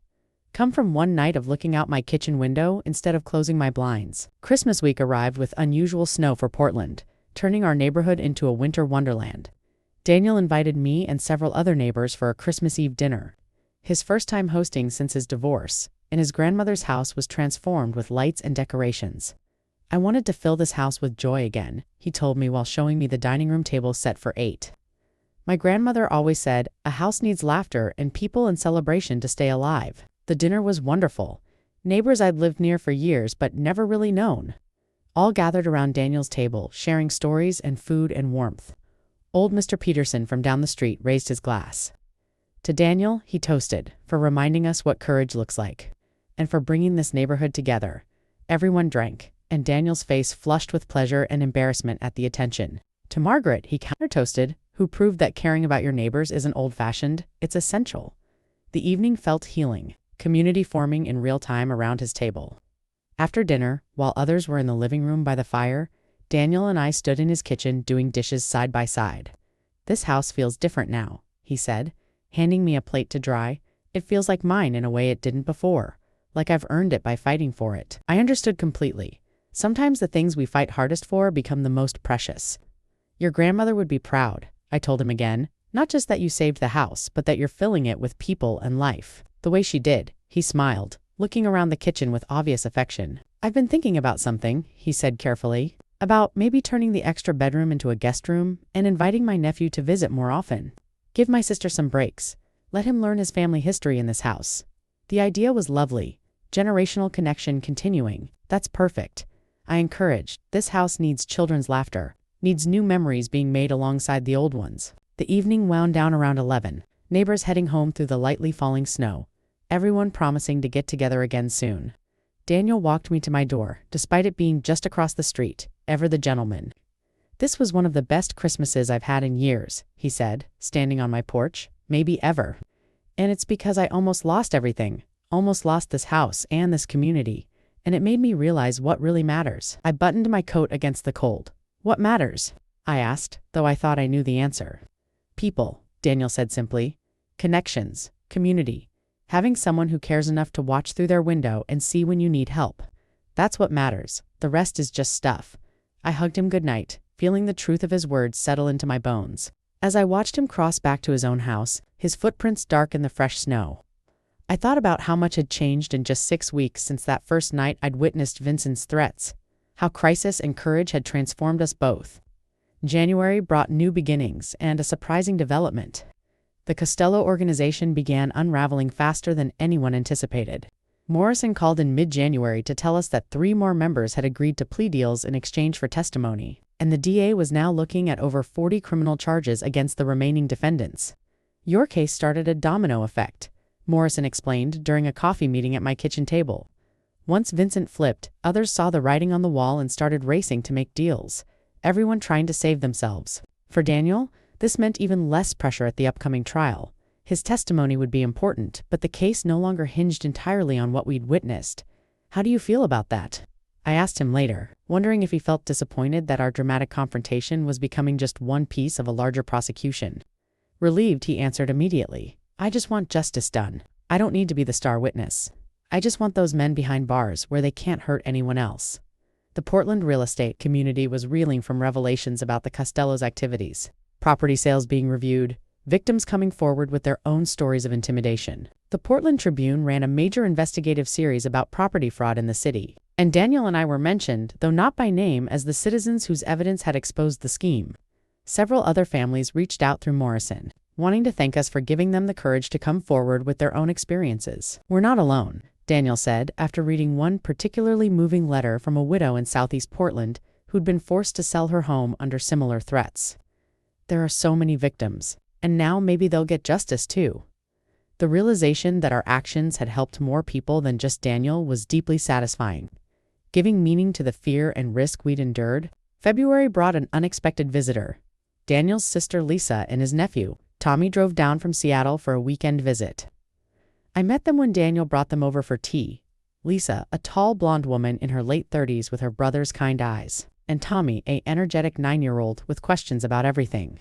come from one night of looking out my kitchen window instead of closing my blinds. Christmas week arrived with unusual snow for Portland, turning our neighborhood into a winter wonderland. Daniel invited me and several other neighbors for a Christmas Eve dinner, his first time hosting since his divorce, and his grandmother's house was transformed with lights and decorations. "I wanted to fill this house with joy again," he told me while showing me the dining room table set for 8. "My grandmother always said, a house needs laughter and people and celebration to stay alive." The dinner was wonderful. Neighbors I'd lived near for years but never really known, all gathered around Daniel's table, sharing stories and food and warmth. Old Mr. Peterson from down the street raised his glass. To Daniel, he toasted, for reminding us what courage looks like, and for bringing this neighborhood together. Everyone drank, and Daniel's face flushed with pleasure and embarrassment at the attention. To Margaret, he counter-toasted, who proved that caring about your neighbors isn't old-fashioned, it's essential. The evening felt healing, community forming in real time around his table. After dinner, while others were in the living room by the fire, Daniel and I stood in his kitchen doing dishes side by side. "This house feels different now," he said, handing me a plate to dry. "It feels like mine in a way it didn't before, like I've earned it by fighting for it." I understood completely. Sometimes the things we fight hardest for become the most precious. "Your grandmother would be proud," I told him again, "not just that you saved the house, but that you're filling it with people and life." The way she did, he smiled, looking around the kitchen with obvious affection. "I've been thinking about something," he said carefully, "about maybe turning the extra bedroom into a guest room and inviting my nephew to visit more often. Give my sister some breaks. Let him learn his family history in this house." The idea was lovely. Generational connection continuing. That's perfect. I encouraged. This house needs children's laughter, needs new memories being made alongside the old ones. The evening wound down around 11. Neighbors heading home through the lightly falling snow, everyone promising to get together again soon. Daniel walked me to my door, despite it being just across the street, ever the gentleman. "This was one of the best Christmases I've had in years," he said, standing on my porch, "maybe ever. And it's because I almost lost everything, almost lost this house and this community, and it made me realize what really matters." I buttoned my coat against the cold. "What matters?" I asked, though I thought I knew the answer. "People," Daniel said simply. "Connections, community, having someone who cares enough to watch through their window and see when you need help. That's what matters. The rest is just stuff." I hugged him goodnight, feeling the truth of his words settle into my bones. As I watched him cross back to his own house, his footprints dark in the fresh snow, I thought about how much had changed in just 6 weeks since that first night I'd witnessed Vincent's threats, how crisis and courage had transformed us both. January brought new beginnings and a surprising development. The Costello organization began unraveling faster than anyone anticipated. Morrison called in mid-January to tell us that 3 more members had agreed to plea deals in exchange for testimony, and the DA was now looking at over 40 criminal charges against the remaining defendants. "Your case started a domino effect," Morrison explained during a coffee meeting at my kitchen table. "Once Vincent flipped, others saw the writing on the wall and started racing to make deals, everyone trying to save themselves." For Daniel, this meant even less pressure at the upcoming trial. His testimony would be important, but the case no longer hinged entirely on what we'd witnessed. "How do you feel about that?" I asked him later, wondering if he felt disappointed that our dramatic confrontation was becoming just one piece of a larger prosecution. Relieved, he answered immediately. "I just want justice done. I don't need to be the star witness. I just want those men behind bars where they can't hurt anyone else." The Portland real estate community was reeling from revelations about the Costello's activities. Property sales being reviewed, victims coming forward with their own stories of intimidation. The Portland Tribune ran a major investigative series about property fraud in the city, and Daniel and I were mentioned, though not by name, as the citizens whose evidence had exposed the scheme. Several other families reached out through Morrison, wanting to thank us for giving them the courage to come forward with their own experiences. "We're not alone," Daniel said after reading one particularly moving letter from a widow in Southeast Portland who'd been forced to sell her home under similar threats. There are so many victims, and now maybe they'll get justice too. The realization that our actions had helped more people than just Daniel was deeply satisfying. Giving meaning to the fear and risk we'd endured, February brought an unexpected visitor. Daniel's sister Lisa and his nephew, Tommy, drove down from Seattle for a weekend visit. I met them when Daniel brought them over for tea. Lisa, a tall blonde woman in her late 30s with her brother's kind eyes, and Tommy, an energetic 9-year-old with questions about everything.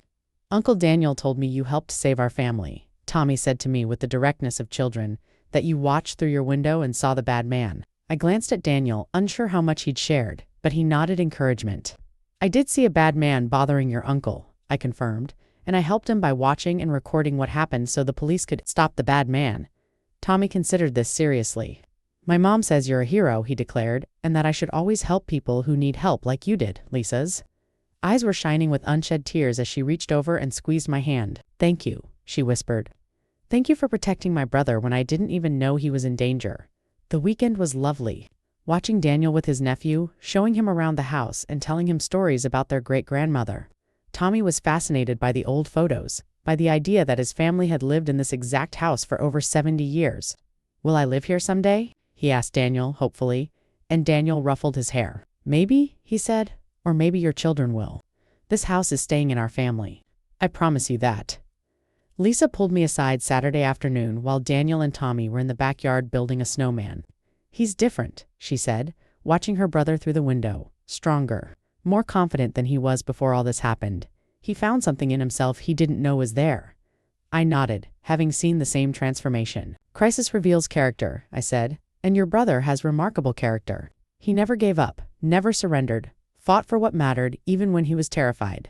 "Uncle Daniel told me you helped save our family," Tommy said to me with the directness of children, "that you watched through your window and saw the bad man." I glanced at Daniel, unsure how much he'd shared, but he nodded encouragement. "I did see a bad man bothering your uncle," I confirmed, "and I helped him by watching and recording what happened so the police could stop the bad man." Tommy considered this seriously. "My mom says you're a hero," he declared, "and that I should always help people who need help like you did," Lisa's eyes were shining with unshed tears as she reached over and squeezed my hand. "Thank you," she whispered. "Thank you for protecting my brother when I didn't even know he was in danger." The weekend was lovely. Watching Daniel with his nephew, showing him around the house and telling him stories about their great-grandmother. Tommy was fascinated by the old photos, by the idea that his family had lived in this exact house for over 70 years. "Will I live here someday?" he asked Daniel, hopefully, and Daniel ruffled his hair. "Maybe," he said, "or maybe your children will. This house is staying in our family. I promise you that." Lisa pulled me aside Saturday afternoon while Daniel and Tommy were in the backyard building a snowman. "He's different," she said, watching her brother through the window. "Stronger, more confident than he was before all this happened. He found something in himself he didn't know was there." I nodded, having seen the same transformation. "Crisis reveals character," I said, "and your brother has remarkable character. He never gave up, never surrendered, fought for what mattered even when he was terrified."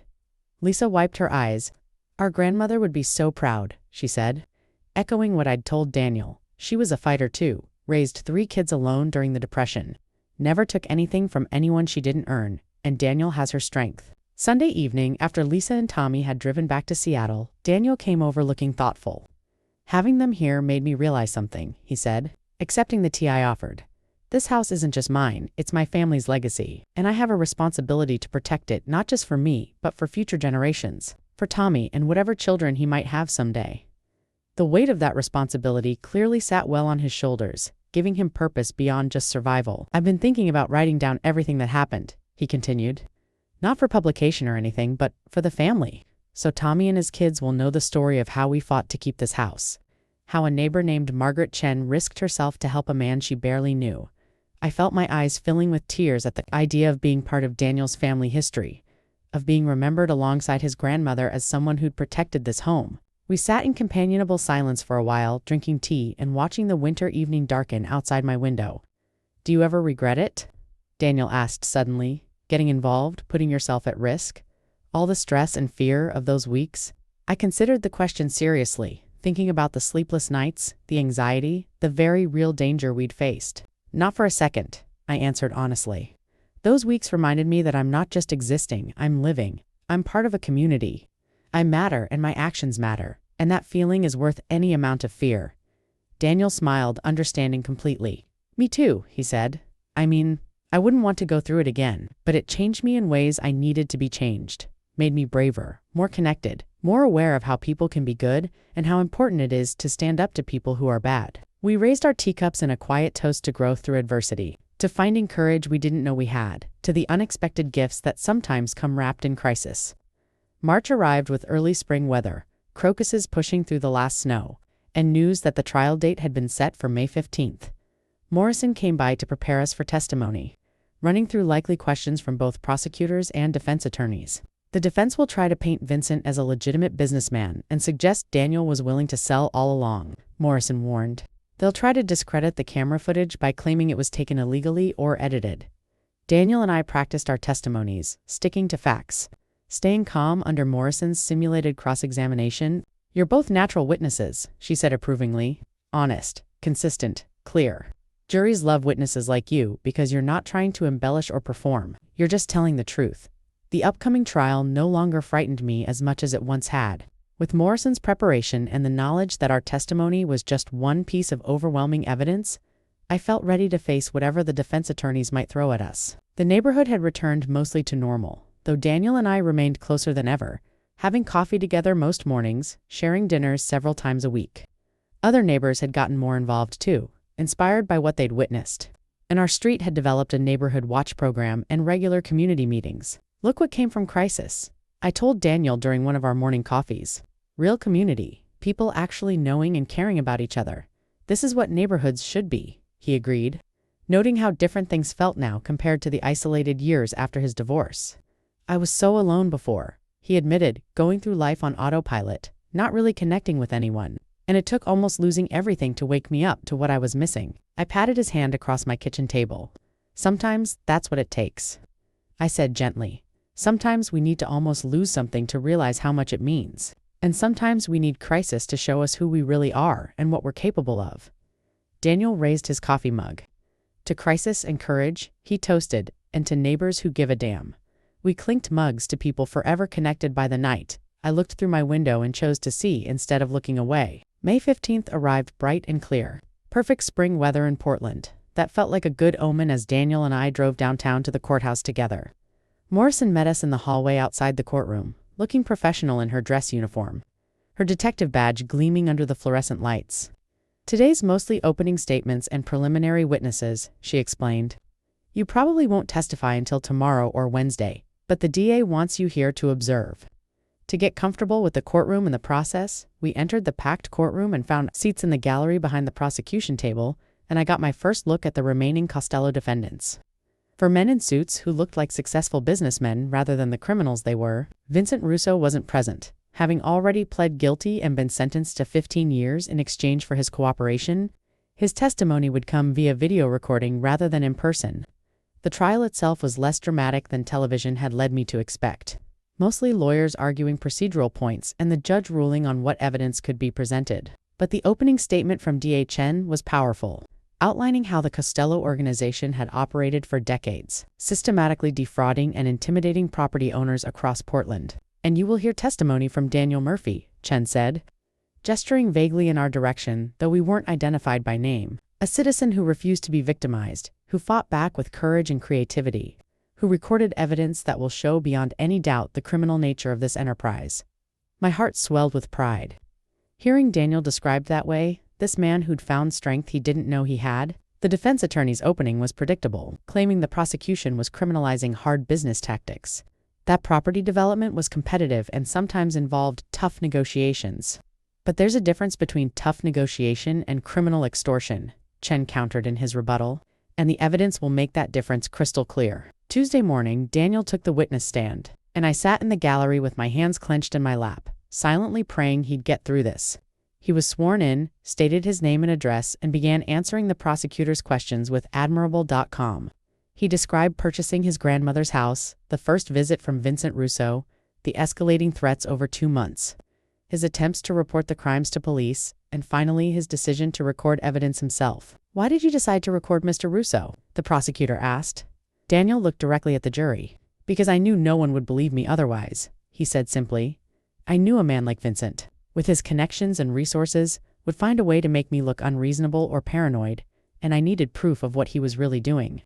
Lisa wiped her eyes. "Our grandmother would be so proud," she said, echoing what I'd told Daniel. "She was a fighter too, raised 3 kids alone during the Depression, never took anything from anyone she didn't earn, and Daniel has her strength." Sunday evening, after Lisa and Tommy had driven back to Seattle, Daniel came over looking thoughtful. "Having them here made me realize something," he said, accepting the tea I offered. "This house isn't just mine, it's my family's legacy, and I have a responsibility to protect it not just for me, but for future generations, for Tommy and whatever children he might have someday." The weight of that responsibility clearly sat well on his shoulders, giving him purpose beyond just survival. "I've been thinking about writing down everything that happened," he continued. "Not for publication or anything, but for the family. So Tommy and his kids will know the story of how we fought to keep this house. How a neighbor named Margaret Chen risked herself to help a man she barely knew." I felt my eyes filling with tears at the idea of being part of Daniel's family history, of being remembered alongside his grandmother as someone who'd protected this home. We sat in companionable silence for a while, drinking tea and watching the winter evening darken outside my window. "Do you ever regret it?" Daniel asked suddenly. "Getting involved, putting yourself at risk? All the stress and fear of those weeks?" I considered the question seriously, thinking about the sleepless nights, the anxiety, the very real danger we'd faced. "Not for a second," I answered honestly. "Those weeks reminded me that I'm not just existing, I'm living. I'm part of a community. I matter and my actions matter, and that feeling is worth any amount of fear." Daniel smiled, understanding completely. "Me too," he said. I wouldn't want to go through it again, but it changed me in ways I needed to be changed. Made me braver, more connected, more aware of how people can be good and how important it is to stand up to people who are bad." We raised our teacups in a quiet toast to growth through adversity, to finding courage we didn't know we had, to the unexpected gifts that sometimes come wrapped in crisis. March arrived with early spring weather, crocuses pushing through the last snow, and news that the trial date had been set for May 15th. Morrison came by to prepare us for testimony, running through likely questions from both prosecutors and defense attorneys. "The defense will try to paint Vincent as a legitimate businessman and suggest Daniel was willing to sell all along," Morrison warned. "They'll try to discredit the camera footage by claiming it was taken illegally or edited." Daniel and I practiced our testimonies, sticking to facts, staying calm under Morrison's simulated cross-examination. "You're both natural witnesses," she said approvingly. "Honest, consistent, clear. Juries love witnesses like you because you're not trying to embellish or perform. You're just telling the truth." The upcoming trial no longer frightened me as much as it once had. With Morrison's preparation and the knowledge that our testimony was just one piece of overwhelming evidence, I felt ready to face whatever the defense attorneys might throw at us. The neighborhood had returned mostly to normal, though Daniel and I remained closer than ever, having coffee together most mornings, sharing dinners several times a week. Other neighbors had gotten more involved too, inspired by what they'd witnessed. And our street had developed a neighborhood watch program and regular community meetings. Look what came from crisis, I told Daniel during one of our morning coffees. Real community, people actually knowing and caring about each other. This is what neighborhoods should be, he agreed, noting how different things felt now compared to the isolated years after his divorce. I was so alone before, he admitted, going through life on autopilot, not really connecting with anyone. And it took almost losing everything to wake me up to what I was missing. I patted his hand across my kitchen table. Sometimes that's what it takes, I said gently. Sometimes we need to almost lose something to realize how much it means. And sometimes we need crisis to show us who we really are and what we're capable of. Daniel raised his coffee mug. To crisis and courage, he toasted, and to neighbors who give a damn. We clinked mugs to people forever connected by the night. I looked through my window and chose to see instead of looking away. May 15th arrived bright and clear. Perfect spring weather in Portland. That felt like a good omen as Daniel and I drove downtown to the courthouse together. Morrison met us in the hallway outside the courtroom, looking professional in her dress uniform, her detective badge gleaming under the fluorescent lights. Today's mostly opening statements and preliminary witnesses, she explained. You probably won't testify until tomorrow or Wednesday, but the DA wants you here to observe. To get comfortable with the courtroom and the process, we entered the packed courtroom and found seats in the gallery behind the prosecution table, and I got my first look at the remaining Costello defendants. For men in suits who looked like successful businessmen rather than the criminals they were, Vincent Russo wasn't present, having already pled guilty and been sentenced to 15 years in exchange for his cooperation. His testimony would come via video recording rather than in person. The trial itself was less dramatic than television had led me to expect. Mostly lawyers arguing procedural points and the judge ruling on what evidence could be presented. But the opening statement from DA Chen was powerful, outlining how the Costello organization had operated for decades, systematically defrauding and intimidating property owners across Portland. And you will hear testimony from Daniel Murphy, Chen said, gesturing vaguely in our direction, though we weren't identified by name, a citizen who refused to be victimized, who fought back with courage and creativity, who recorded evidence that will show beyond any doubt the criminal nature of this enterprise. My heart swelled with pride. Hearing Daniel described that way, this man who'd found strength he didn't know he had, the defense attorney's opening was predictable, claiming the prosecution was criminalizing hard business tactics. That property development was competitive and sometimes involved tough negotiations. But there's a difference between tough negotiation and criminal extortion, Chen countered in his rebuttal, and the evidence will make that difference crystal clear. Tuesday morning, Daniel took the witness stand, and I sat in the gallery with my hands clenched in my lap, silently praying he'd get through this. He was sworn in, stated his name and address, and began answering the prosecutor's questions with admirable.com. He described purchasing his grandmother's house, the first visit from Vincent Russo, the escalating threats over 2 months, his attempts to report the crimes to police, and finally his decision to record evidence himself. Why did you decide to record Mr. Russo? The prosecutor asked. Daniel looked directly at the jury. Because I knew no one would believe me otherwise, he said simply. I knew a man like Vincent, with his connections and resources, would find a way to make me look unreasonable or paranoid, and I needed proof of what he was really doing.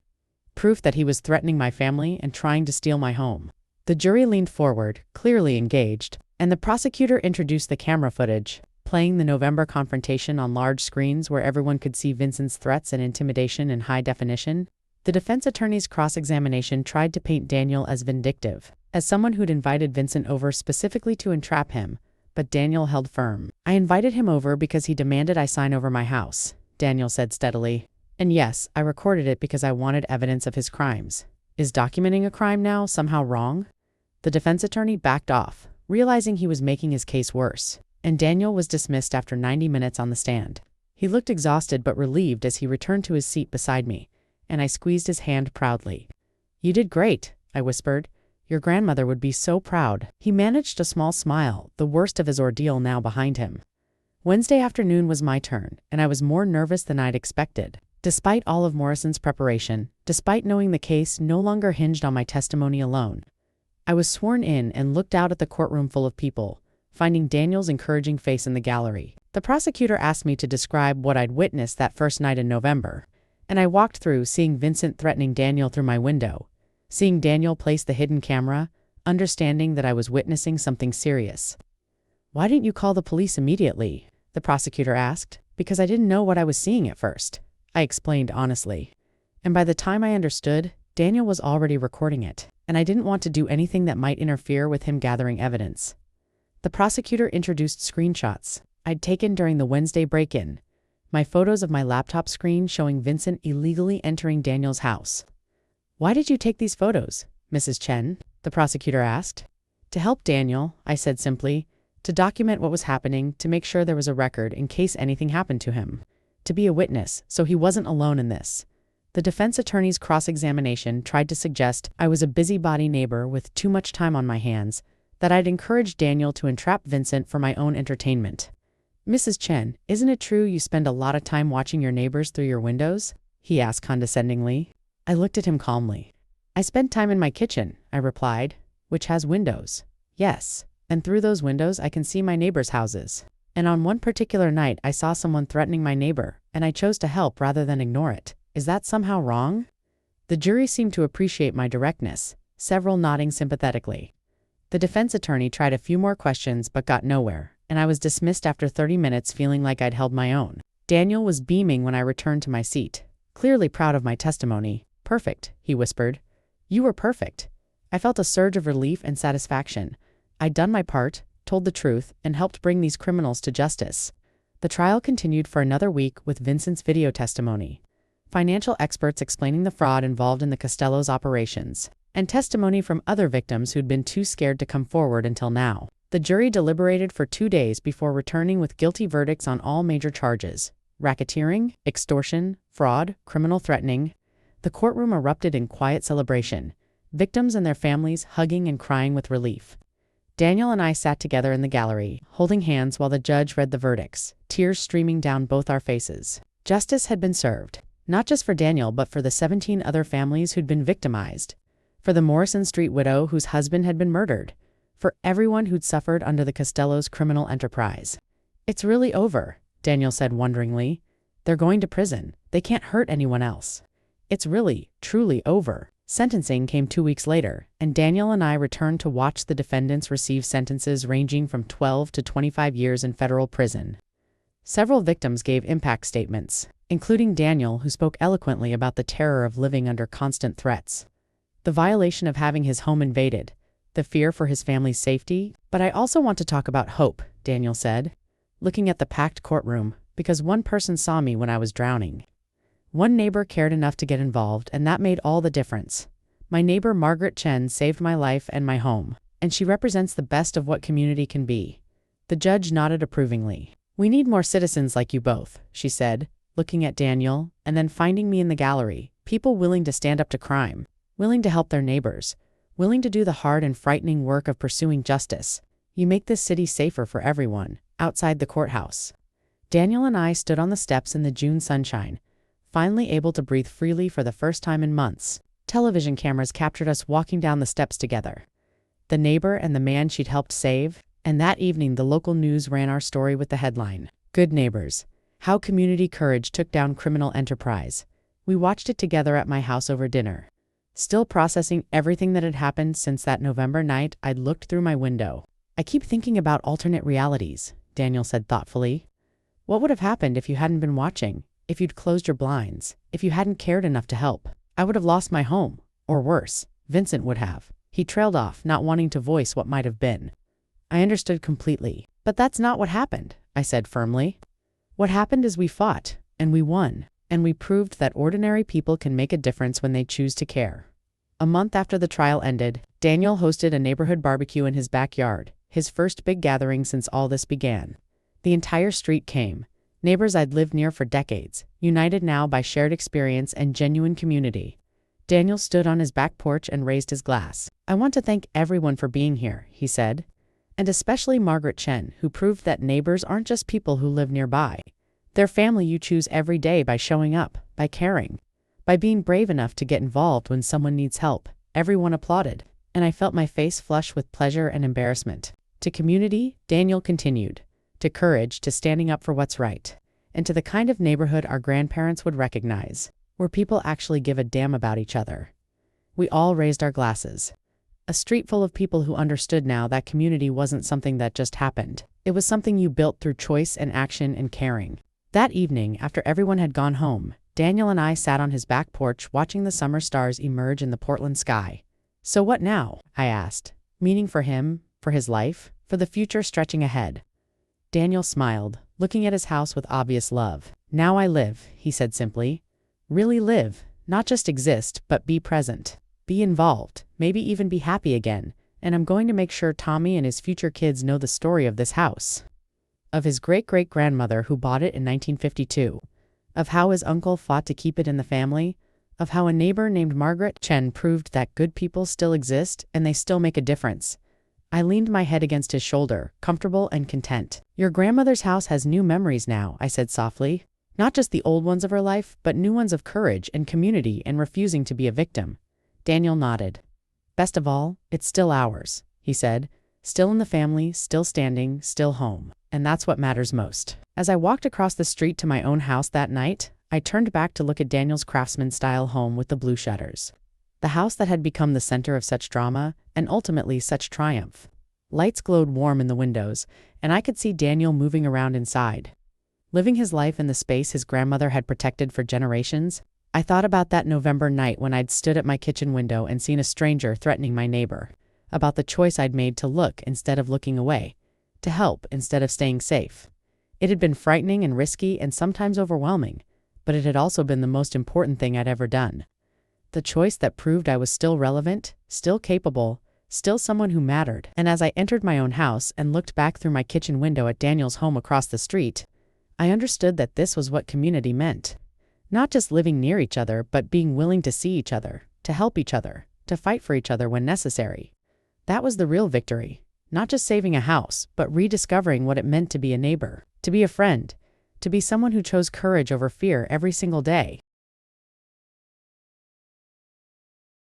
Proof that he was threatening my family and trying to steal my home. The jury leaned forward, clearly engaged, and the prosecutor introduced the camera footage, playing the November confrontation on large screens where everyone could see Vincent's threats and intimidation in high definition. The defense attorney's cross-examination tried to paint Daniel as vindictive, as someone who'd invited Vincent over specifically to entrap him, but Daniel held firm. I invited him over because he demanded I sign over my house, Daniel said steadily. And yes, I recorded it because I wanted evidence of his crimes. Is documenting a crime now somehow wrong? The defense attorney backed off, realizing he was making his case worse, and Daniel was dismissed after 90 minutes on the stand. He looked exhausted but relieved as he returned to his seat beside me, and I squeezed his hand proudly. You did great, I whispered. Your grandmother would be so proud. He managed a small smile, the worst of his ordeal now behind him. Wednesday afternoon was my turn, and I was more nervous than I'd expected. Despite all of Morrison's preparation, despite knowing the case no longer hinged on my testimony alone, I was sworn in and looked out at the courtroom full of people, finding Daniel's encouraging face in the gallery. The prosecutor asked me to describe what I'd witnessed that first night in November, And I walked through, seeing Vincent threatening Daniel through my window, seeing Daniel place the hidden camera, understanding that I was witnessing something serious. "Why didn't you call the police immediately?" the prosecutor asked. "Because I didn't know what I was seeing at first," I explained honestly. And by the time I understood, Daniel was already recording it, and I didn't want to do anything that might interfere with him gathering evidence. The prosecutor introduced screenshots I'd taken during the Wednesday break-in, my photos of my laptop screen showing Vincent illegally entering Daniel's house. "Why did you take these photos, Mrs. Chen?" the prosecutor asked. "To help Daniel," I said simply, "to document what was happening, to make sure there was a record in case anything happened to him, to be a witness so he wasn't alone in this." The defense attorney's cross-examination tried to suggest I was a busybody neighbor with too much time on my hands, that I'd encouraged Daniel to entrap Vincent for my own entertainment. "Mrs. Chen, isn't it true you spend a lot of time watching your neighbors through your windows?" he asked condescendingly. I looked at him calmly. "I spend time in my kitchen," I replied, "which has windows. Yes, and through those windows I can see my neighbors' houses. And on one particular night I saw someone threatening my neighbor, and I chose to help rather than ignore it. Is that somehow wrong?" The jury seemed to appreciate my directness, several nodding sympathetically. The defense attorney tried a few more questions but got nowhere, and I was dismissed after 30 minutes feeling like I'd held my own. Daniel was beaming when I returned to my seat, clearly proud of my testimony. "Perfect," he whispered. "You were perfect." I felt a surge of relief and satisfaction. I'd done my part, told the truth, and helped bring these criminals to justice. The trial continued for another week with Vincent's video testimony, financial experts explaining the fraud involved in the Costello's operations, and testimony from other victims who'd been too scared to come forward until now. The jury deliberated for 2 days before returning with guilty verdicts on all major charges: racketeering, extortion, fraud, criminal threatening. The courtroom erupted in quiet celebration, victims and their families hugging and crying with relief. Daniel and I sat together in the gallery, holding hands while the judge read the verdicts, tears streaming down both our faces. Justice had been served, not just for Daniel but for the 17 other families who'd been victimized, for the Morrison Street widow whose husband had been murdered, for everyone who'd suffered under the Costello's criminal enterprise. "It's really over," Daniel said wonderingly. "They're going to prison. They can't hurt anyone else. It's really, truly over." Sentencing came 2 weeks later, and Daniel and I returned to watch the defendants receive sentences ranging from 12 to 25 years in federal prison. Several victims gave impact statements, including Daniel, who spoke eloquently about the terror of living under constant threats, the violation of having his home invaded, the fear for his family's safety. "But I also want to talk about hope," Daniel said, looking at the packed courtroom, "because one person saw me when I was drowning. One neighbor cared enough to get involved, and that made all the difference. My neighbor Margaret Chen saved my life and my home, and she represents the best of what community can be." The judge nodded approvingly. "We need more citizens like you both," she said, looking at Daniel, and then finding me in the gallery, "people willing to stand up to crime, willing to help their neighbors, willing to do the hard and frightening work of pursuing justice. You make this city safer for everyone." Outside the courthouse, Daniel and I stood on the steps in the June sunshine, finally able to breathe freely for the first time in months. Television cameras captured us walking down the steps together, the neighbor and the man she'd helped save, and that evening the local news ran our story with the headline, "Good Neighbors: How Community Courage Took Down Criminal Enterprise." We watched it together at my house over dinner. Still processing everything that had happened since that November night, I'd looked through my window. "I keep thinking about alternate realities," Daniel said thoughtfully. "What would have happened if you hadn't been watching? If you'd closed your blinds, if you hadn't cared enough to help? I would have lost my home, or worse, Vincent would have." He trailed off, not wanting to voice what might have been. I understood completely. "But that's not what happened," I said firmly. "What happened is we fought, and we won, and we proved that ordinary people can make a difference when they choose to care." A month after the trial ended, Daniel hosted a neighborhood barbecue in his backyard, his first big gathering since all this began. The entire street came. Neighbors I'd lived near for decades, united now by shared experience and genuine community. Daniel stood on his back porch and raised his glass. "I want to thank everyone for being here," he said, "and especially Margaret Chen, who proved that neighbors aren't just people who live nearby. They're family you choose every day by showing up, by caring, by being brave enough to get involved when someone needs help." Everyone applauded, and I felt my face flush with pleasure and embarrassment. To community, Daniel continued. To courage, to standing up for what's right, and to the kind of neighborhood our grandparents would recognize. where people actually give a damn about each other. We all raised our glasses. A street full of people who understood now that community wasn't something that just happened. It was something you built through choice and action and caring. That evening, after everyone had gone home, Daniel and I sat on his back porch watching the summer stars emerge in the Portland sky. "So what now?" I asked. Meaning for him, for his life, for the future stretching ahead. Daniel smiled, looking at his house with obvious love. "Now I live," he said simply. "Really live, not just exist, but be present. Be involved, maybe even be happy again, and I'm going to make sure Tommy and his future kids know the story of this house. Of his great-great-grandmother who bought it in 1952. Of how his uncle fought to keep it in the family. Of how a neighbor named Margaret Chen proved that good people still exist and they still make a difference." I leaned my head against his shoulder, comfortable and content. "Your grandmother's house has new memories now," I said softly. "Not just the old ones of her life, but new ones of courage and community and refusing to be a victim." Daniel nodded. "Best of all, it's still ours," he said. "Still in the family, still standing, still home. And that's what matters most." As I walked across the street to my own house that night, I turned back to look at Daniel's craftsman-style home with the blue shutters. The house that had become the center of such drama, and ultimately such triumph. Lights glowed warm in the windows, and I could see Daniel moving around inside. Living his life in the space his grandmother had protected for generations. I thought about that November night when I'd stood at my kitchen window and seen a stranger threatening my neighbor. About the choice I'd made to look instead of looking away. To help instead of staying safe. It had been frightening and risky and sometimes overwhelming, but it had also been the most important thing I'd ever done. The choice that proved I was still relevant, still capable, still someone who mattered. And as I entered my own house and looked back through my kitchen window at Daniel's home across the street, I understood that this was what community meant. Not just living near each other, but being willing to see each other, to help each other, to fight for each other when necessary. That was the real victory. Not just saving a house, but rediscovering what it meant to be a neighbor, to be a friend, to be someone who chose courage over fear every single day.